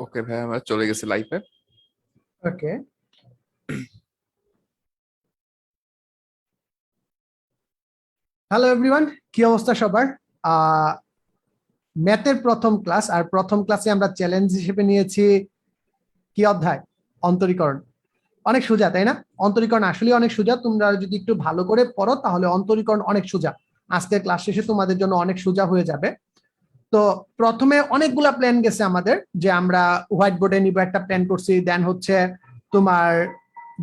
ওকে ভাই, আমরা চলে গেছি লাইভে। ওকে, হ্যালো এভরিওয়ান, কি অবস্থা সবার? ম্যাথের প্রথম ক্লাস, আর প্রথম ক্লাসে আমরা চ্যালেঞ্জ হিসেবে নিয়েছি কি অধ্যায়? অন্তরীকরণ। অনেক সোজা, তাই না? অন্তরীকরণ আসলে অনেক সোজা। তোমরা যদি একটু ভালো করে পড়ো তাহলে অন্তরীকরণ অনেক সোজা। আজকের ক্লাস শেষে তোমাদের জন্য অনেক সোজা হয়ে যাবে। তো প্রথমে অনেকগুলা প্ল্যান গেছে আমাদের, যে আমরা হোয়াইট বোর্ডে নিব, একটা প্ল্যান করছি, দেন হচ্ছে তোমার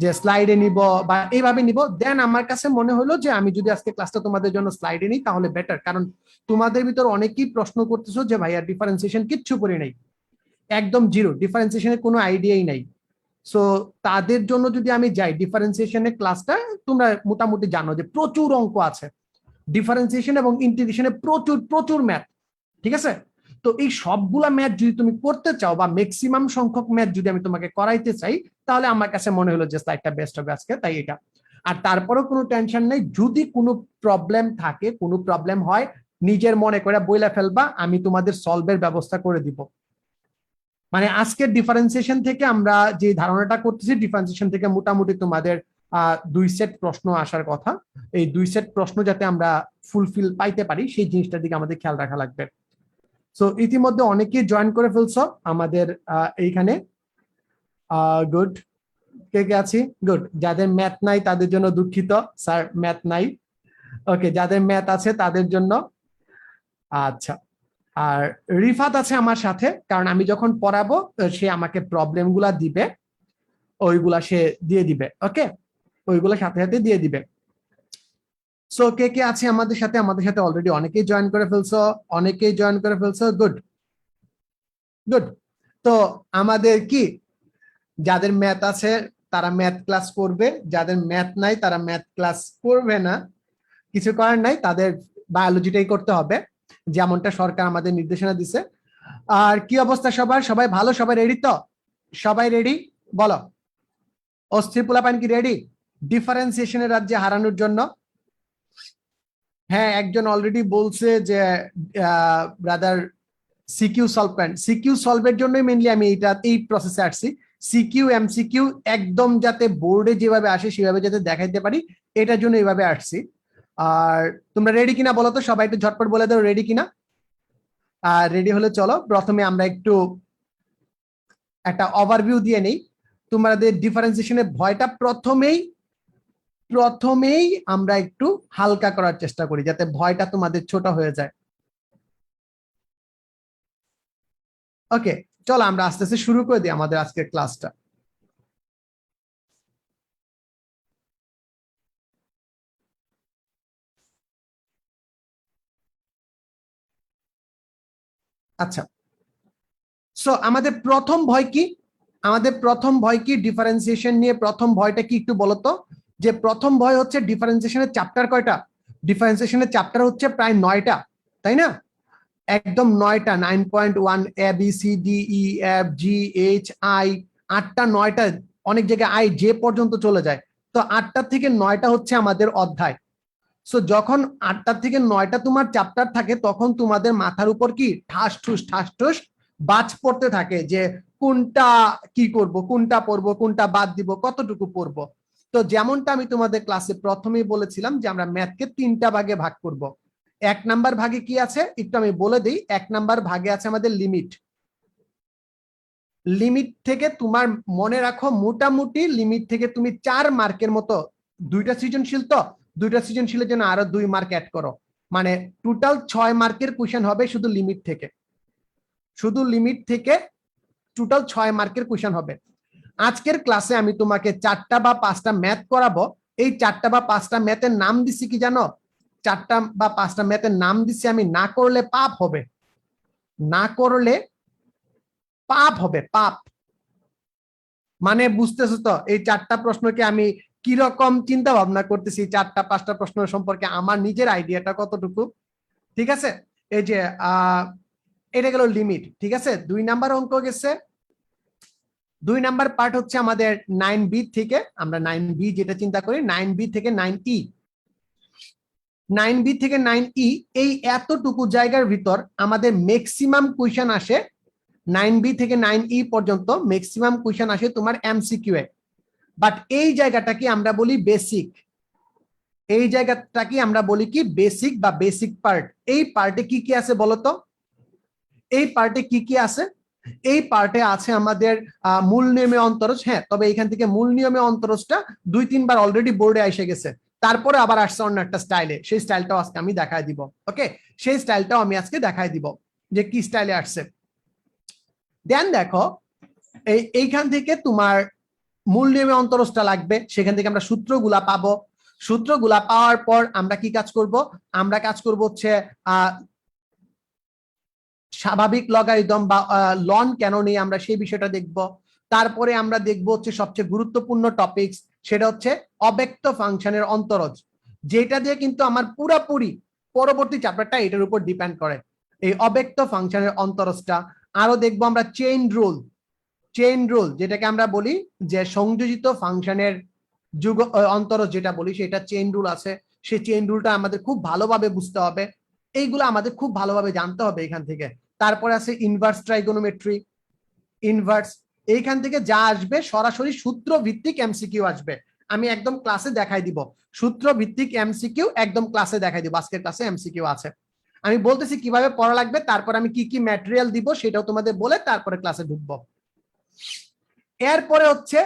যে স্লাইডে নিব বা এইভাবে নিব। দেন আমার কাছে মনে হলো যে আমি যদি আজকে ক্লাসটা তোমাদের জন্য স্লাইডে নিই তাহলে বেটার, কারণ তোমাদের ভিতর অনেকেই প্রশ্ন করতেছো যে ভাইয়া ডিফারেন্সিয়েশন কিচ্ছু পড়ি নাই, একদম জিরো, ডিফারেন্সিয়েশনের কোনো আইডিয়াই নাই। সো তাদের জন্য যদি আমি যাই ডিফারেন্সিয়েশনের ক্লাসটা, তোমরা মোটামুটি জানো যে প্রচুর অঙ্ক আছে ডিফারেন্সিয়েশন এবং ইন্টিগ্রেশনে, প্রচুর প্রচুর ম্যাথ, ঠিক আছে? তো এই সবগুলা ম্যাথ যদি তুমি করতে চাও বা ম্যাক্সিমাম সংখ্যক ম্যাথ যদি আমি তোমাকে করাইতে চাই, তাহলে আমার কাছে মনে হলো যে স্লাইডটা বেস্ট হবে আজকে, তাই এটা। আর তারপরেও কোনো টেনশন নেই, যদি কোনো প্রবলেম থাকে, কোনো প্রবলেম হয়, নিজের মনে করে বইলা ফেলবা, আমি তোমাদের সলভের ব্যবস্থা করে দিব। মানে আজকের ডিফারেন্সিয়েশন থেকে আমরা যে ধারণাটা করতেছি, ডিফারেন্সিয়েশন থেকে মোটামুটি তোমাদের 2 সেট প্রশ্ন আসার কথা। এই 2 সেট প্রশ্ন যাতে আমরা ফুলফিল পাইতে পারি, সেই জিনিসটার দিকে আমাদের খেয়াল রাখা লাগবে। সো ইতিমধ্যে অনেকেই জয়েন করে ফেলছো আমাদের এইখানে। গুড, কে কে আছি? গুড। যাদের ম্যাথ নাই তাদের জন্য দুঃখিত, স্যার ম্যাথ নাই। ওকে, যাদের ম্যাথ আছে তাদের জন্য আচ্ছা। আর রিফাত আছে আমার সাথে, কারণ আমি যখন পড়াবো সে আমাকে প্রবলেম গুলা দিবে, ওইগুলা সে দিয়ে দিবে। ওকে, ওইগুলা সাথে সাথে দিয়ে দিবে। সো কে কে আছে আমাদের সাথে? আমাদের সাথে অলরেডি অনেকেই জয়েন করে ফেলছো, অনেকেই জয়েন করে ফেলছো। Good good. তো আমাদের কি, যাদের ম্যাথ আছে তারা ম্যাথ ক্লাস করবে, যাদের ম্যাথ নাই তারা ম্যাথ ক্লাস করবে না। কিছু করার নাই, তাদের বায়োলজিটাই করতে হবে, যেমনটা সরকার আমাদের নির্দেশনা দিছে। আর কি অবস্থা সবার? সবাই ভালো? সবাই রেডি তো? সবাই রেডি? বলো, অস্থির পোলাপান কি রেডি ডিফারেন্সিয়েশনের রাজ্যে হারানোর জন্য? হ্যাঁ, একজন অলরেডি বলছে যে ব্রাদার সিকিউ সলভ করেন। সিকিউ সলভের জন্যই মেইনলি আমি এই প্রসেসে আসছি। সিকিউ এমসিকিউ একদম যাতে বোর্ডে যেভাবে আসে সেভাবে যাতে দেখাইতে পারি, এটার জন্য এইভাবে আসছি। আর তোমরা রেডি কিনা বলো তো, সবাই একটু ঝটপট বলে দাও রেডি কিনা। আর রেডি হলে চলো প্রথমে আমরা একটু একটা ওভারভিউ দিয়ে নেই। তোমাদের ডিফারেন্সিয়েশনের ভয়টা প্রথমেই আমরা একটু হালকা করার চেষ্টা করি, যাতে ভয়টা তোমাদের ছোট হয়ে যায়। ওকে, চলো আমরা আস্তে আস্তে শুরু করে দিই আমাদের আজকের ক্লাসটা। আচ্ছা, সো আমাদের প্রথম ভয় কি? আমাদের প্রথম ভয় কি ডিফারেন্সিয়েশন নিয়ে? প্রথম ভয়টা কি একটু বলো তো। যে প্রথম ভয় হচ্ছে ডিফারেন্সিয়েশনের চ্যাপ্টার কয়টা? ডিফারেন্সিয়েশনের চ্যাপ্টার হচ্ছে প্রায় 9টা, তাই না? একদম 9টা, 9.1 A B C D E F G H I, 8টা 9টা, অনেক জায়গায় আই জে পর্যন্ত চলে যায়। তো 8টা থেকে 9টা হচ্ছে আমাদের অধ্যায়। সো যখন 8টা থেকে 9টা তোমার চ্যাপ্টার থাকে, তখন তোমাদের মাথার উপর কি ঠাস ঠুস বাজ পড়তে থাকে, যে কোনটা কি করব, কোনটা পড়বো, কোনটা বাদ দিব, কতটুকু পড়বো। তো যেমনটা আমি তোমাদের ক্লাসে প্রথমেই বলেছিলাম যে আমরা ম্যাথকে 3টা ভাগে ভাগ করব। 1 নাম্বার ভাগে কি আছে একটু আমি বলে দিই। 1 নাম্বার ভাগে আছে আমাদের লিমিট। লিমিট থেকে তোমার মনে রাখো, মোটামুটি লিমিট থেকে তুমি 4 মার্কের মতো, 2টা সৃজনশীল, তো 2টা সৃজনশীলের জন্য আরো 2 মার্ক অ্যাড করো, মানে টোটাল 6 মার্কের কোশ্চেন হবে শুধু লিমিট থেকে। শুধু লিমিট থেকে টোটাল 6 মার্কের কোশ্চেন হবে। আজকের ক্লাসে আমি তোমাকে 4টা বা 5টা ম্যাথ করাবো। এই 4টা বা 5টা ম্যাথের নাম দিছি কি জানো? 4টা বা 5টা ম্যাথের নাম দিছি আমি, না করলে পাপ হবে, না করলে পাপ হবে, পাপ। মানে বুঝতেছো তো এই 4টা প্রশ্নকে আমি কিরকম চিন্তা ভাবনা করতেছি, 4টা 5টা প্রশ্ন সম্পর্কে আমার নিজের আইডিয়াটা কতটুকু, ঠিক আছে? এই যে এটা গেল লিমিট, ঠিক আছে? 2 নাম্বার অঙ্ক গেছে। 2 নাম্বার পার্ট হচ্ছে আমাদের 9B থেকে, আমরা 9B যেটা চিন্তা করি, 9B থেকে 9E। 9B থেকে 9E, এই এতটুকু জায়গার ভিতর আমাদের ম্যাক্সিমাম কোশ্চেন আসে 9B থেকে 9E পর্যন্ত ম্যাক্সিমাম কোশ্চেন আসে তোমার এমসিকিউ এ, বাট এই জায়গাটাকে আমরা বলি বেসিক, এই জায়গাটাকে আমরা বলি কি বেসিক বা বেসিক পার্ট। এই পার্টে কি কি আছে বলতো, এই পার্টে কি কি আছে? এই পার্টে আছে আমাদের মূল নিয়মে অন্তরজ, হ্যাঁ, তবে এখান থেকে মূল নিয়মে অন্তরজটা 2-3 বার অলরেডি বোর্ডে এসে গেছে, তারপরে আবার আসছে অন্য একটা স্টাইলে, সেই স্টাইলটাও আজকে আমি দেখাই দিব। ওকে, সেই স্টাইলটাও আমি আজকে দেখাই দিব যে কি স্টাইলে আসছে। দেন দেখো এইখান থেকে তোমার মূল নিয়মে অন্তরজটা লাগবে, সেখান থেকে আমরা সূত্রগুলা পাবো। সূত্রগুলা পাওয়ার পর আমরা কি কাজ করব? আমরা কাজ করব হচ্ছে স্বাভাবিক লগারিদম বা লন কেন নিয়ে আমরা সেই বিষয়টা দেখব। তারপরে আমরা দেখব হচ্ছে সবচেয়ে গুরুত্বপূর্ণ টপিকস, সেটা হচ্ছে অব্যক্ত ফাংশনের অন্তরজ, যেটা দিয়ে কিন্তু আমার পুরোপুরি পরবর্তী চ্যাপ্টারটা এটার উপর ডিপেন্ড করে, এই অব্যক্ত ফাংশনের অন্তরজটা। আরো দেখবো আমরা চেইন রুল, চেইন রুল যেটাকে আমরা বলি যে সংযোজিত ফাংশনের যুগ অন্তরজ যেটা বলি, সেটা চেইন রুল আছে, সেই চেইন রুলটা আমাদের খুব ভালোভাবে বুঝতে হবে, এইগুলো আমাদের খুব ভালোভাবে জানতে হবে এখান থেকে। তারপরে আছে ইনভার্স ট্রাইগোনোমেট্রি, ইনভার্স, এইখান থেকে যা আসবে সরাসরি সূত্র ভিত্তিক এমসিকিউ আসবে, আমি একদম ক্লাসে দেখাই দিব, সূত্র ভিত্তিক এমসিকিউ একদম ক্লাসে দেখাই দিব, আজকের ক্লাসে এমসিকিউ আছে। আমি বলতেছি কিভাবে পড়া লাগবে, তারপর আমি কি কি ম্যাটেরিয়াল দিব সেটাও তোমাদের বলে তারপরে ক্লাসে ঢুকবো। এরপরে হচ্ছে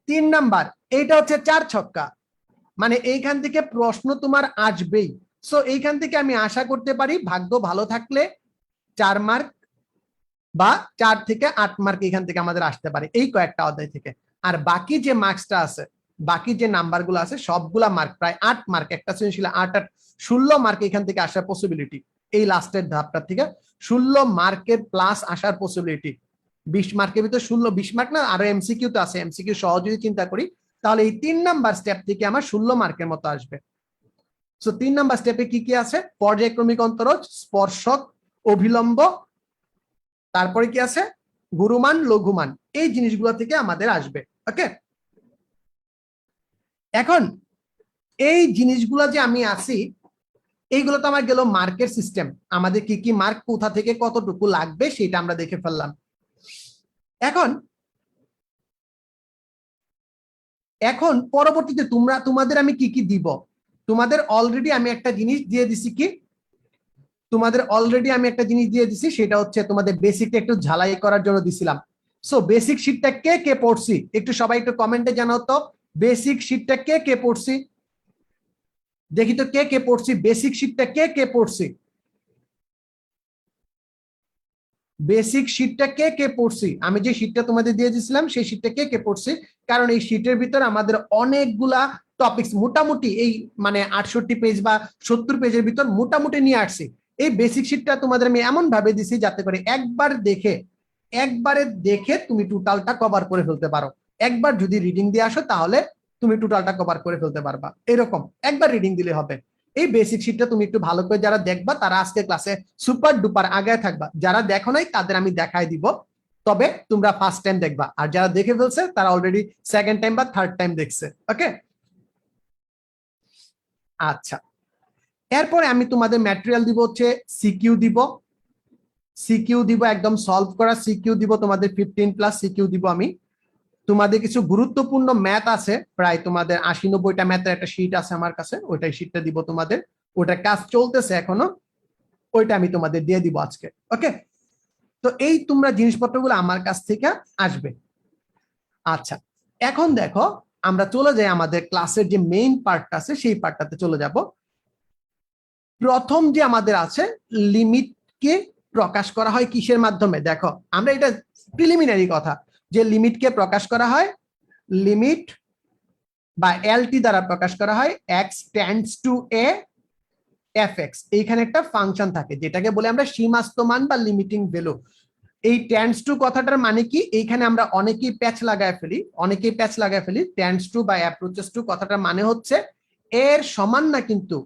3 নাম্বার, এইটা হচ্ছে 4 ছক্কা, মানে এইখান থেকে প্রশ্ন তোমার আসবেই। সো এইখান থেকে আমি আশা করতে পারি ভাগ্য ভালো থাকলে 4 মার্ক বা 4 থেকে 8 মার্ক এখান থেকে আমাদের আসতে পারে এই কয়েকটা অধ্যায় থেকে। আর বাকি যে মার্কসটা আছে, বাকি যে নাম্বারগুলো আছে সবগুলা মার্ক প্রায় 8 মার্ক, একটা শ্রেণী 8 16 মার্ক এখান থেকে আসার পসিবিলিটি, এই লাস্টের ধাপটা থেকে 16 মার্কের প্লাস আসার পসিবিলিটি। 20 মার্কের ভিতরে 16 20 মার্ক না, আরো এমসিকিউ তো আছে, এমসিকিউ সহজ যদি চিন্তা করি তাহলে এই 3 নাম্বার স্টেপ থেকে আমার 16 মার্কের মতো আসবে। সো 3 নাম্বার স্টেপে কি কি আছে? পর্যায়ক্রমিক অন্তরজ, স্পর্শক, অভিলম্ব, তারপরে কি আছে গুরুমান লঘুমান, এই জিনিসগুলো থেকে আমাদের আসবে। ওকে, এখন এই জিনিসগুলো যে আমি আসি, এইগুলো তো আমার গেল মার্কের সিস্টেম, আমাদের কি কি মার্ক কোথা থেকে কতটুকু লাগবে সেটা আমরা দেখে ফেললাম। এখন এখন পরবর্তীতে তোমাদের আমি কি কি দিব, তোমাদের অলরেডি আমি একটা জিনিস দিয়ে দিছি, কি তোমাদের অলরেডি আমি একটা জিনিস দিয়ে দিছি, সেটা হচ্ছে তোমাদের বেসিকটা একটু ঝালাই করার জন্য দিছিলাম। সো বেসিক শীটটা কে কে পড়ছি একটু সবাই একটু কমেন্টে জানাও তো, বেসিক শীটটা কে কে পড়ছি, দেখি তো কে কে পড়ছি, বেসিক শীটটা কে কে পড়ছি, বেসিক শীটটা কে কে পড়ছি, আমি যে শীটটা তোমাদের দিয়ে দিয়েছিলাম সেই শীটটা কে কে পড়ছি, কারণ এই শীটের ভিতরে আমাদের অনেকগুলা টপিকস মোটামুটি এই মানে 68 পেজ বা 70 পেজের ভিতর মোটামুটি নিয়ে আসছি। এই বেসিক শীটটা তোমাদের আমি এমন ভাবে দিছি যাতে করে একবারে দেখে তুমি টোটালটা কভার করে ফেলতে পারো। একবার যদি রিডিং দিয়ে আসো তাহলে তুমি টোটালটা কভার করে ফেলতে পারবা, এরকম একবার রিডিং দিলে হবে। এই বেসিক শীটটা তুমি একটু ভালো করে যারা দেখবা তারা আজকে ক্লাসে সুপার ডুপার আগে থাকবা, যারা দেখো নাই তাদের আমি দেখাই দিব, তবে তোমরা ফার্স্ট টাইম দেখবা, আর যারা দেখে ফেলছে তারা অলরেডি সেকেন্ড টাইম বা থার্ড টাইম দেখছে। ওকে, আচ্ছা, এরপরে আমি তোমাদের ম্যাটেরিয়াল দিব হচ্ছে সিকিউ দিব, সিকিউ দিব একদম সলভ করা সিকিউ দিব, তোমাদের 15+ সিকিউ দিব আমি। তোমাদের কিছু গুরুত্বপূর্ণ ম্যাথ আছে, প্রায় তোমাদের 80-90টা ম্যাথের একটা শীট আছে আমার কাছে, ওইটাই শীটটা দিব তোমাদের, ওটা কাজ চলতেছে এখনো, ওইটা আমি তোমাদের দিয়ে দিব আজকে। ওকে, তো এই তোমরা জিনিসপত্রগুলো আমার কাছ থেকে আসবে। আচ্ছা, এখন দেখো আমরা চলে যাই আমাদের ক্লাসের যে মেইন পার্টটা আছে সেই পার্টটাতে চলে যাব। প্রথম যে আমাদের আছে লিমিটকে প্রকাশ করা হয় কিসের মাধ্যমে, দেখো আমরা এটা প্রিলিমিনারি কথা, যে লিমিটকে প্রকাশ করা হয় লিমিট বা এলটি দ্বারা প্রকাশ করা হয় x tends to A F x, এইখানে একটা ফাংশন থাকে যেটাকে বলে আমরা সীমাস্ত মান বা লিমিটিং ভ্যালু। এই টেন্ডস টু কথাটার মানে কি, এইখানে আমরা অনেকেই প্যাচ লাগায় ফেলি, টেন্ডস টু বা অ্যাপ্রোচেস টু কথাটার মানে হচ্ছে এর সমান না, কিন্তু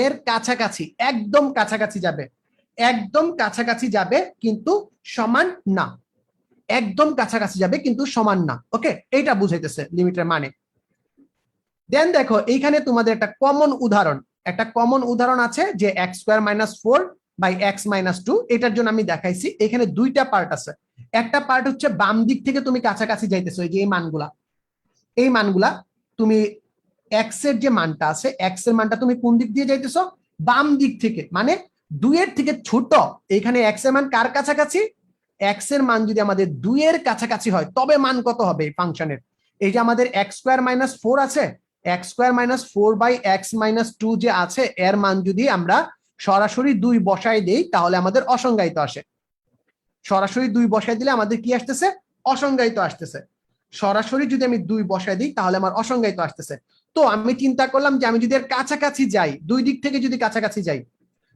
এর কাছাকাছি, একদম কাছাকাছি যাবে, একদম কাছাকাছি যাবে কিন্তু সমান না, একদম কাছাকাছি যাবে কিন্তু সমান না। ওকে, এইটা বুঝাইতেছে লিমিটের মানে। দেন দেখো এইখানে তোমাদের একটা কমন উদাহরণ আছে যে x² - 4 by x minus two. এটার জন্য আমি দেখাইছি এখানে দুইটা পার্ট আছে। একটা পার্ট হচ্ছে বাম দিক থেকে তুমি কাছাকাছি যাইতেছো, এই যে এই মানগুলা তুমি এক্স এর যে মানটা আছে, এক্স এর মানটা তুমি কোন দিক দিয়ে যাইতেছো? বাম দিক থেকে, মানে 2 এর থেকে ছোট। এখানে এক্স এর মান কার কাছাকাছি? এক্স এর মান যদি আমাদের 2 এর কাছাকাছি হয় তবে মান কত হবে এই ফাংশনের? এই যে আমাদের এক্স স্কোয়ার মাইনাস 4 আছে, x square minus 4 by x minus 2 যে আছে, এর মান যদি আমরা সরাসরি 2 বসাই দেই তাহলে আমাদের অসংজ্ঞায়িত আসে। সরাসরি 2 বসাই দিলে আমাদের কি আসতেছে? অসংজ্ঞায়িত আসতেছে। সরাসরি যদি আমি 2 বসাই দিই তাহলে আমার অসংজ্ঞায়িত আসতেছে। তো আমি চিন্তা করলাম যে আমি যদি এর কাছাকাছি যাই, 2 দিক থেকে যদি কাছাকাছি যাই,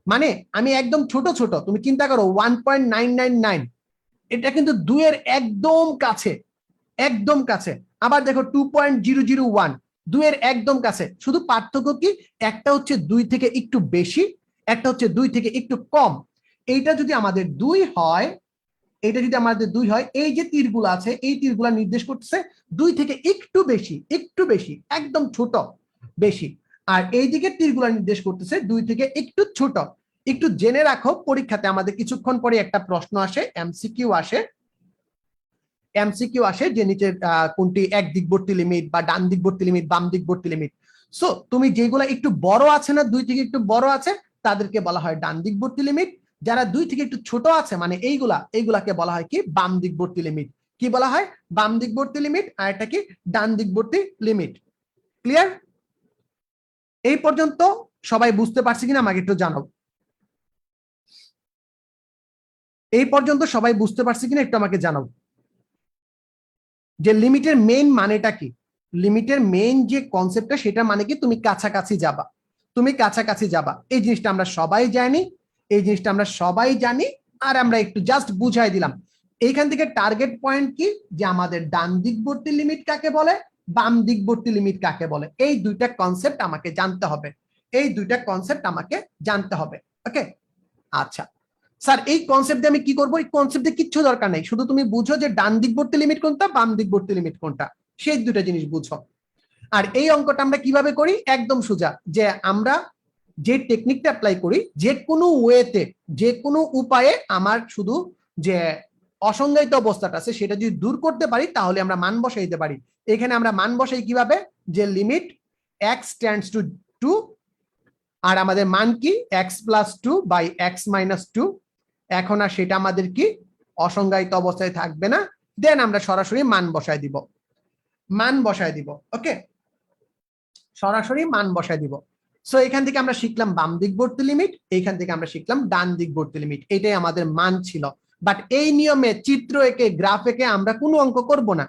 মানে আমি একদম ছোট ছোট, তুমি চিন্তা করো 1.999, এটা কিন্তু 2 এর একদম কাছে, একদম কাছে। আবার দেখো 2.001, 2 এর একদম কাছে। শুধু পার্থক্য কি, একটা হচ্ছে 2 থেকে একটু বেশি, একটা হচ্ছে 2 থেকে একটু কম। এইটা যদি আমাদের 2 হয়, এটা যদি আমাদের 2 হয়, এই যে তীরগুলো আছে এই তীরগুলো নির্দেশ করতেছে 2 থেকে একটু বেশি, একটু বেশি, একদম ছোট বেশি। আর এই দিকের তীরগুলো নির্দেশ করতেছে 2 থেকে একটু ছোট। একটু জেনে রাখো, পরীক্ষাতে আমাদের কিছুক্ষণ পরে একটা প্রশ্ন আসে, এমসিকিউ আসে যে নিচে কোনটি এক দিকবর্তী লিমিট বা ডান দিকবর্তী লিমিট, বাম দিকবর্তী লিমিট। সো তুমি যেগুলো একটু বড় আছে না, 2 থেকে একটু বড় আছে, তাদেরকে বলা হয় ডান দিকবর্তী লিমিট। যারা 2 থেকে একটু ছোট আছে, মানে এইগুলাকে বলা হয় কি? বাম দিকবর্তী লিমিট। কি বলা হয়? বাম দিকবর্তী লিমিট। আর এটা কি? ডান দিকবর্তী লিমিট। ক্লিয়ার? এই পর্যন্ত সবাই বুঝতে পারছে কিনা আমাকে একটু জানাও। এই পর্যন্ত সবাই বুঝতে পারছে কিনা একটু আমাকে জানাও যে লিমিটের মেইন মানেটা কি। লিমিটের মেইন যে কনসেপ্টটা, সেটা মানে কি? তুমি কাছাকাছি যাবা, তুমি কাছাকাছি যাবা। এই জিনিসটা আমরা সবাই জানি, এই জিনিসটা আমরা সবাই জানি। আর আমরা একটু জাস্ট বুঝাই দিলাম। এইখান থেকে টার্গেট পয়েন্ট কি, যে আমাদের ডান দিকবর্তী লিমিট কাকে বলে, বাম দিকবর্তী লিমিট কাকে বলে, এই দুইটা কনসেপ্ট আমাকে জানতে হবে, এই দুইটা কনসেপ্ট আমাকে জানতে হবে। ওকে, আচ্ছা স্যার, এই কনসেপ্ট দিয়ে আমি কি করবো? এই কনসেপ্ট দিয়ে কিচ্ছু দরকার নেই, শুধু তুমি বুঝো যে ডান দিকবর্তী লিমিট কোনটা, বাম দিকবর্তী লিমিট কোনটা, সেই দুটো জিনিস বুঝো। আর এই অঙ্কটা আমরা কিভাবে করি? একদম সোজা, যে আমরা যে টেকনিকটা অ্যাপ্লাই করি, যে কোনো ওয়েতে, যে কোনো উপায়ে আমার শুধু যে অসংজ্ঞায়িত অবস্থাটা আছে সেটা যদি দূর করতে পারি তাহলে আমরা মান বসাই দিতে পারি। এখানে আমরা মান বসাই কিভাবে? যে লিমিট x টেন্ডস টু 2, আর আমাদের মান কি? x plus 2 by x minus 2। এখন আর সেটা আমাদের কি? অসংজ্ঞায়িত অবস্থায় থাকবে না। দেন আমরা সরাসরি মান বসায় দিব, মান বসায় দিব। ওকে, সরাসরি মান বসায় দিব। সো এখান থেকে আমরা শিখলাম বাম দিকবর্তী লিমিট, এইখান থেকে আমরা শিখলাম ডান দিকবর্তী লিমিট। এটাই আমাদের মান ছিল। বাট এই নিয়মে চিত্র এঁকে, গ্রাফ এঁকে আমরা কোনো অঙ্ক করব না।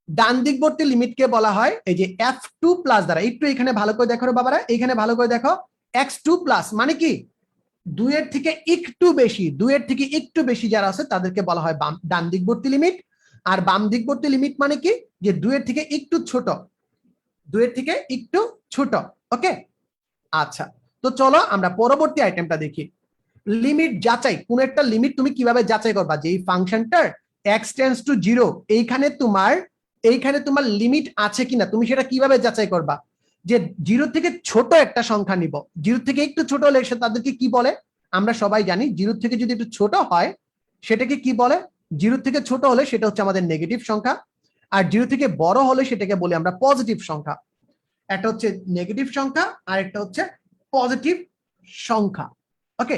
ডান দিকবর্তী লিমিটকে বলা হয় এই যে f2 প্লাস দ্বারা। একটু এখানে ভালো করে দেখো বাবারা, এখানে ভালো করে দেখো, x2 প্লাস মানে কি? 2 এর থেকে একটু বেশি, 2 এর থেকে একটু বেশি যারা আছে তাদেরকে বলা হয় ডান দিকবর্তী লিমিট। আর বাম দিকবর্তী লিমিট মানে কি? যে 2 এর থেকে একটু ছোট, 2 এর থেকে একটু ছোট। ওকে, আচ্ছা, তো চলো আমরা পরবর্তী আইটেমটা দেখি। লিমিট যাচাই। কোন একটা লিমিট তুমি কিভাবে যাচাই করবা? যে এই ফাংশনটার x টেন্ডস টু 0, এইখানে তোমার লিমিট আছে কিনা, তুমি সেটা কিভাবে যাচাই করবা? যে 0 থেকে ছোট একটা সংখ্যা নিব, 0 থেকে একটু ছোট হলে সে তাদেরকে কি বলে? আমরা সবাই জানি 0 থেকে যদি একটু ছোট হয় সেটাকে কি বলে? 0 থেকে ছোট হলে সেটা হচ্ছে আমাদের নেগেটিভ সংখ্যা, আর 0 থেকে বড় হলে সেটাকে বলি আমরা পজিটিভ সংখ্যা। একটা হচ্ছে নেগেটিভ সংখ্যা আর একটা হচ্ছে পজিটিভ সংখ্যা। ওকে,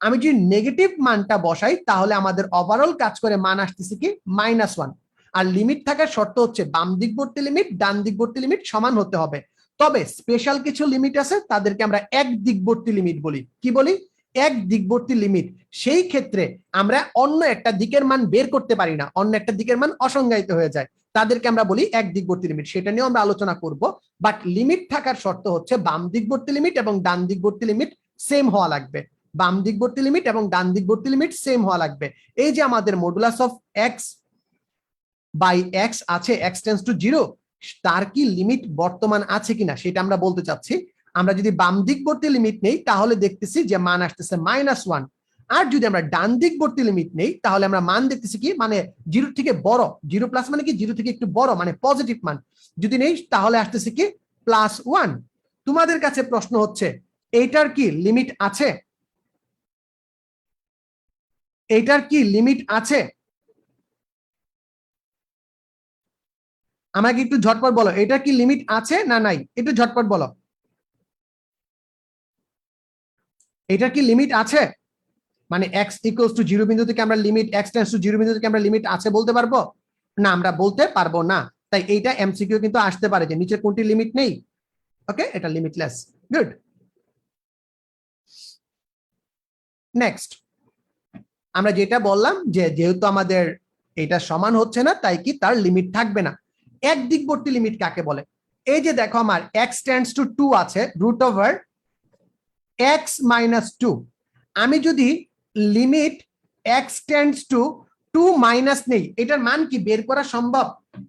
আমি যদি নেগেটিভ মানটা বসাই তাহলে আমাদের ওভারঅল কাজ করে মান আসতেছে কি? -1। আর লিমিট থাকার শর্ত হচ্ছে বাম দিকবর্তী লিমিট ডান দিকবর্তী লিমিট সমান হতে হবে। তবে স্পেশাল কিছু লিমিট আছে, তাদেরকে আমরা এক দিকবর্তী লিমিট বলি। কি বলি? এক দিকবর্তী লিমিট। সেই ক্ষেত্রে আমরা অন্য একটা দিকের মান বের করতে পারি না, অন্য একটা দিকের মান অসংজ্ঞায়িত হয়ে যায়, তাদেরকে আমরা বলি এক দিকবর্তী লিমিট। সেটা নিয়ে আমরা আলোচনা করব। বাট লিমিট থাকার শর্ত হচ্ছে বাম দিকবর্তী লিমিট এবং ডান দিকবর্তী লিমিট সেম হওয়া লাগবে। বাম দিকবর্তী লিমিট এবং ডান দিকবর্তী লিমিট সেম হওয়া লাগবে। এই যে আমাদের modulus of x by x আছে, x টেন্ডস টু 0, তার কি লিমিট বর্তমান আছে কিনা সেটা আমরা বলতে চাচ্ছি। আমরা যদি বাম দিকবর্তী লিমিট নেই তাহলে দেখতেছি যে মান আসতেছে -1। আর যদি আমরা ডান দিকবর্তী লিমিট নেই তাহলে আমরা মান দেখতেছি কি? মানে 0 থেকে বড়, 0 প্লাস মানে কি? 0 থেকে একটু বড়, মানে পজিটিভ মান যদি নেই তাহলে আসতেছে কি? +1। তোমাদের কাছে প্রশ্ন হচ্ছে এইটার কি লিমিট আছে? এইটার কি লিমিট আছে? আমাকে একটু ঝটপট বলো, এটার কি লিমিট আছে না নাই? একটু ঝটপট বলো, এটার কি লিমিট আছে? মানে এক্স ইকুয়ালস টু জিরো বিন্দু থেকে আমরা limit x tends two zero বিন্দু থেকে আমরা লিমিট আছে বলতে পারবো না? আমরা বলতে পারবো না। তাই এইটা এমসিকিউ কিন্তু আসতে পারে যে নিচের কোনটি লিমিট নেই। ওকে, এটা লিমিটলেস। গুড। নেক্সট আমরা যেটা বললাম যে যেহেতু আমাদের এটা সমান হচ্ছে না, তাই কি তার লিমিট থাকবে না। এক দিকবর্তী লিমিট কাকে বলে? এই যে দেখো আমার এক্স টেন্ডস টু 2 আছে, রুট ওভার এক্স মাইনাস 2। আমি যদি limit x tends to 2 minus নেই, এটার মান কি বের করা সম্ভব?